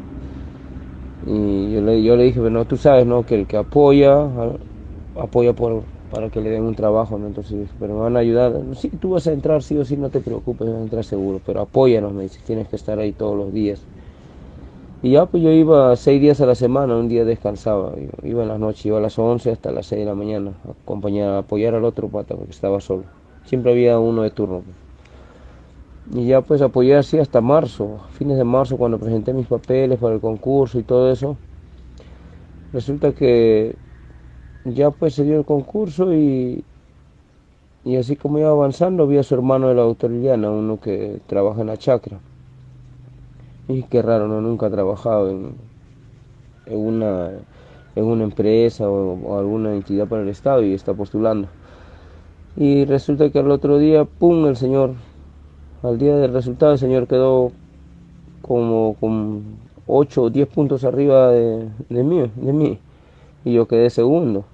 Y yo le dije, bueno, tú sabes, ¿no?, que el que apoya para que le den un trabajo, ¿no? Entonces, pero me van a ayudar. Sí, tú vas a entrar sí o sí, no te preocupes, vas a entrar seguro, pero apóyanos, me dice, tienes que estar ahí todos los días. Y ya pues yo iba 6 días a la semana, un día descansaba, iba en las noches, iba a las 11 hasta las 6 de la mañana, a apoyar al otro pata porque estaba solo. Siempre había uno de turno. Y ya pues apoyé así hasta marzo, fines de marzo, cuando presenté mis papeles para el concurso y todo eso. Resulta que ya pues se dio el concurso y así como iba avanzando vi a su hermano de la doctora Iliana, uno que trabaja en la chacra. Y qué raro, ¿no? Nunca ha trabajado en una empresa o alguna entidad para el Estado y está postulando. Y resulta que al otro día, ¡pum!, el señor, al día del resultado, el señor quedó como con 8 o 10 puntos arriba de mí. Y yo quedé segundo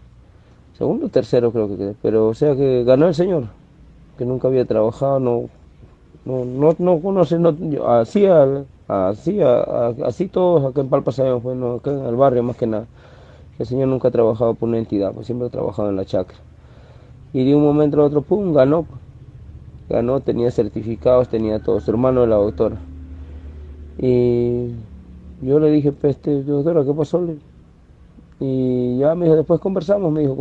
o tercero creo que quedé. Pero o sea que ganó el señor, que nunca había trabajado, no conoce, así todos acá en Palpa sabemos, bueno, acá en el barrio más que nada, que el señor nunca ha trabajado por una entidad, pues siempre ha trabajado en la chacra. Y de un momento al otro, pum, ganó, tenía certificados, tenía todo, su hermano de la doctora. Y yo le dije, pues, doctora, ¿qué pasó? Y ya me dijo, después conversamos, me dijo,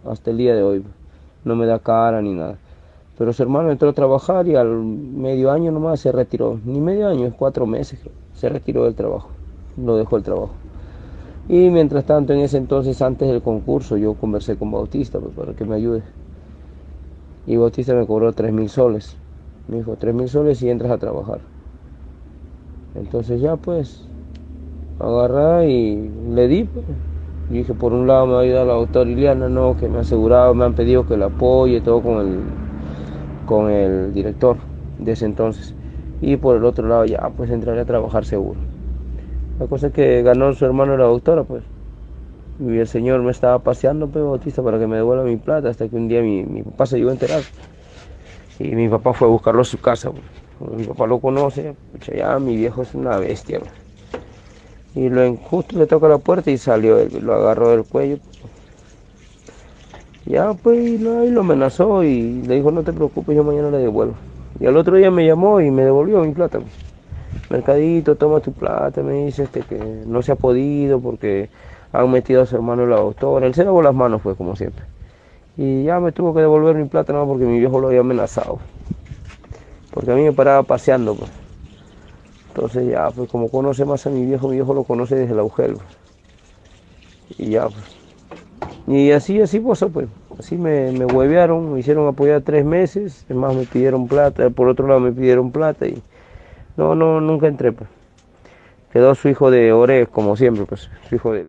hasta el día de hoy, no me da cara ni nada. Pero su hermano entró a trabajar y al medio año nomás se retiró. Ni medio año, es 4 meses. Se retiró del trabajo. Lo dejó el trabajo. Y mientras tanto, en ese entonces, antes del concurso, yo conversé con Bautista pues, para que me ayude. Y Bautista me cobró 3.000 soles. Me dijo, 3.000 soles y entras a trabajar. Entonces ya pues, agarré y le di. Pues. Y dije, por un lado me va a ayudar la doctora Iliana, no, que me ha asegurado, me han pedido que la apoye, todo con el director de ese entonces, y por el otro lado ya pues entraré a trabajar seguro. La cosa es que ganó su hermano la doctora pues, y el señor me estaba paseando pues, Bautista, para que me devuelva mi plata, hasta que un día mi papá se llegó a enterar y mi papá fue a buscarlo a su casa pues. Mi papá lo conoce, pues, ya mi viejo es una bestia pues. Y justo le toca la puerta y salió él, lo agarró del cuello pues. Ya pues, y lo amenazó y le dijo, no te preocupes, yo mañana le devuelvo. Y al otro día me llamó y me devolvió mi plata. Mercadito, toma tu plata, me dice que no se ha podido porque han metido a su hermano la doctora. Él se lavó las manos pues, como siempre. Y ya me tuvo que devolver mi plata, no, porque mi viejo lo había amenazado. Porque a mí me paraba paseando, pues. Entonces ya, pues como conoce más a mi viejo lo conoce desde el agujero. Y ya, pues. Y así pasó, pues. Así me huevearon, me hicieron apoyar 3 meses, es más me pidieron plata, por otro lado me pidieron plata y nunca entré, pues. Quedó su hijo de Ore, como siempre, pues, su hijo de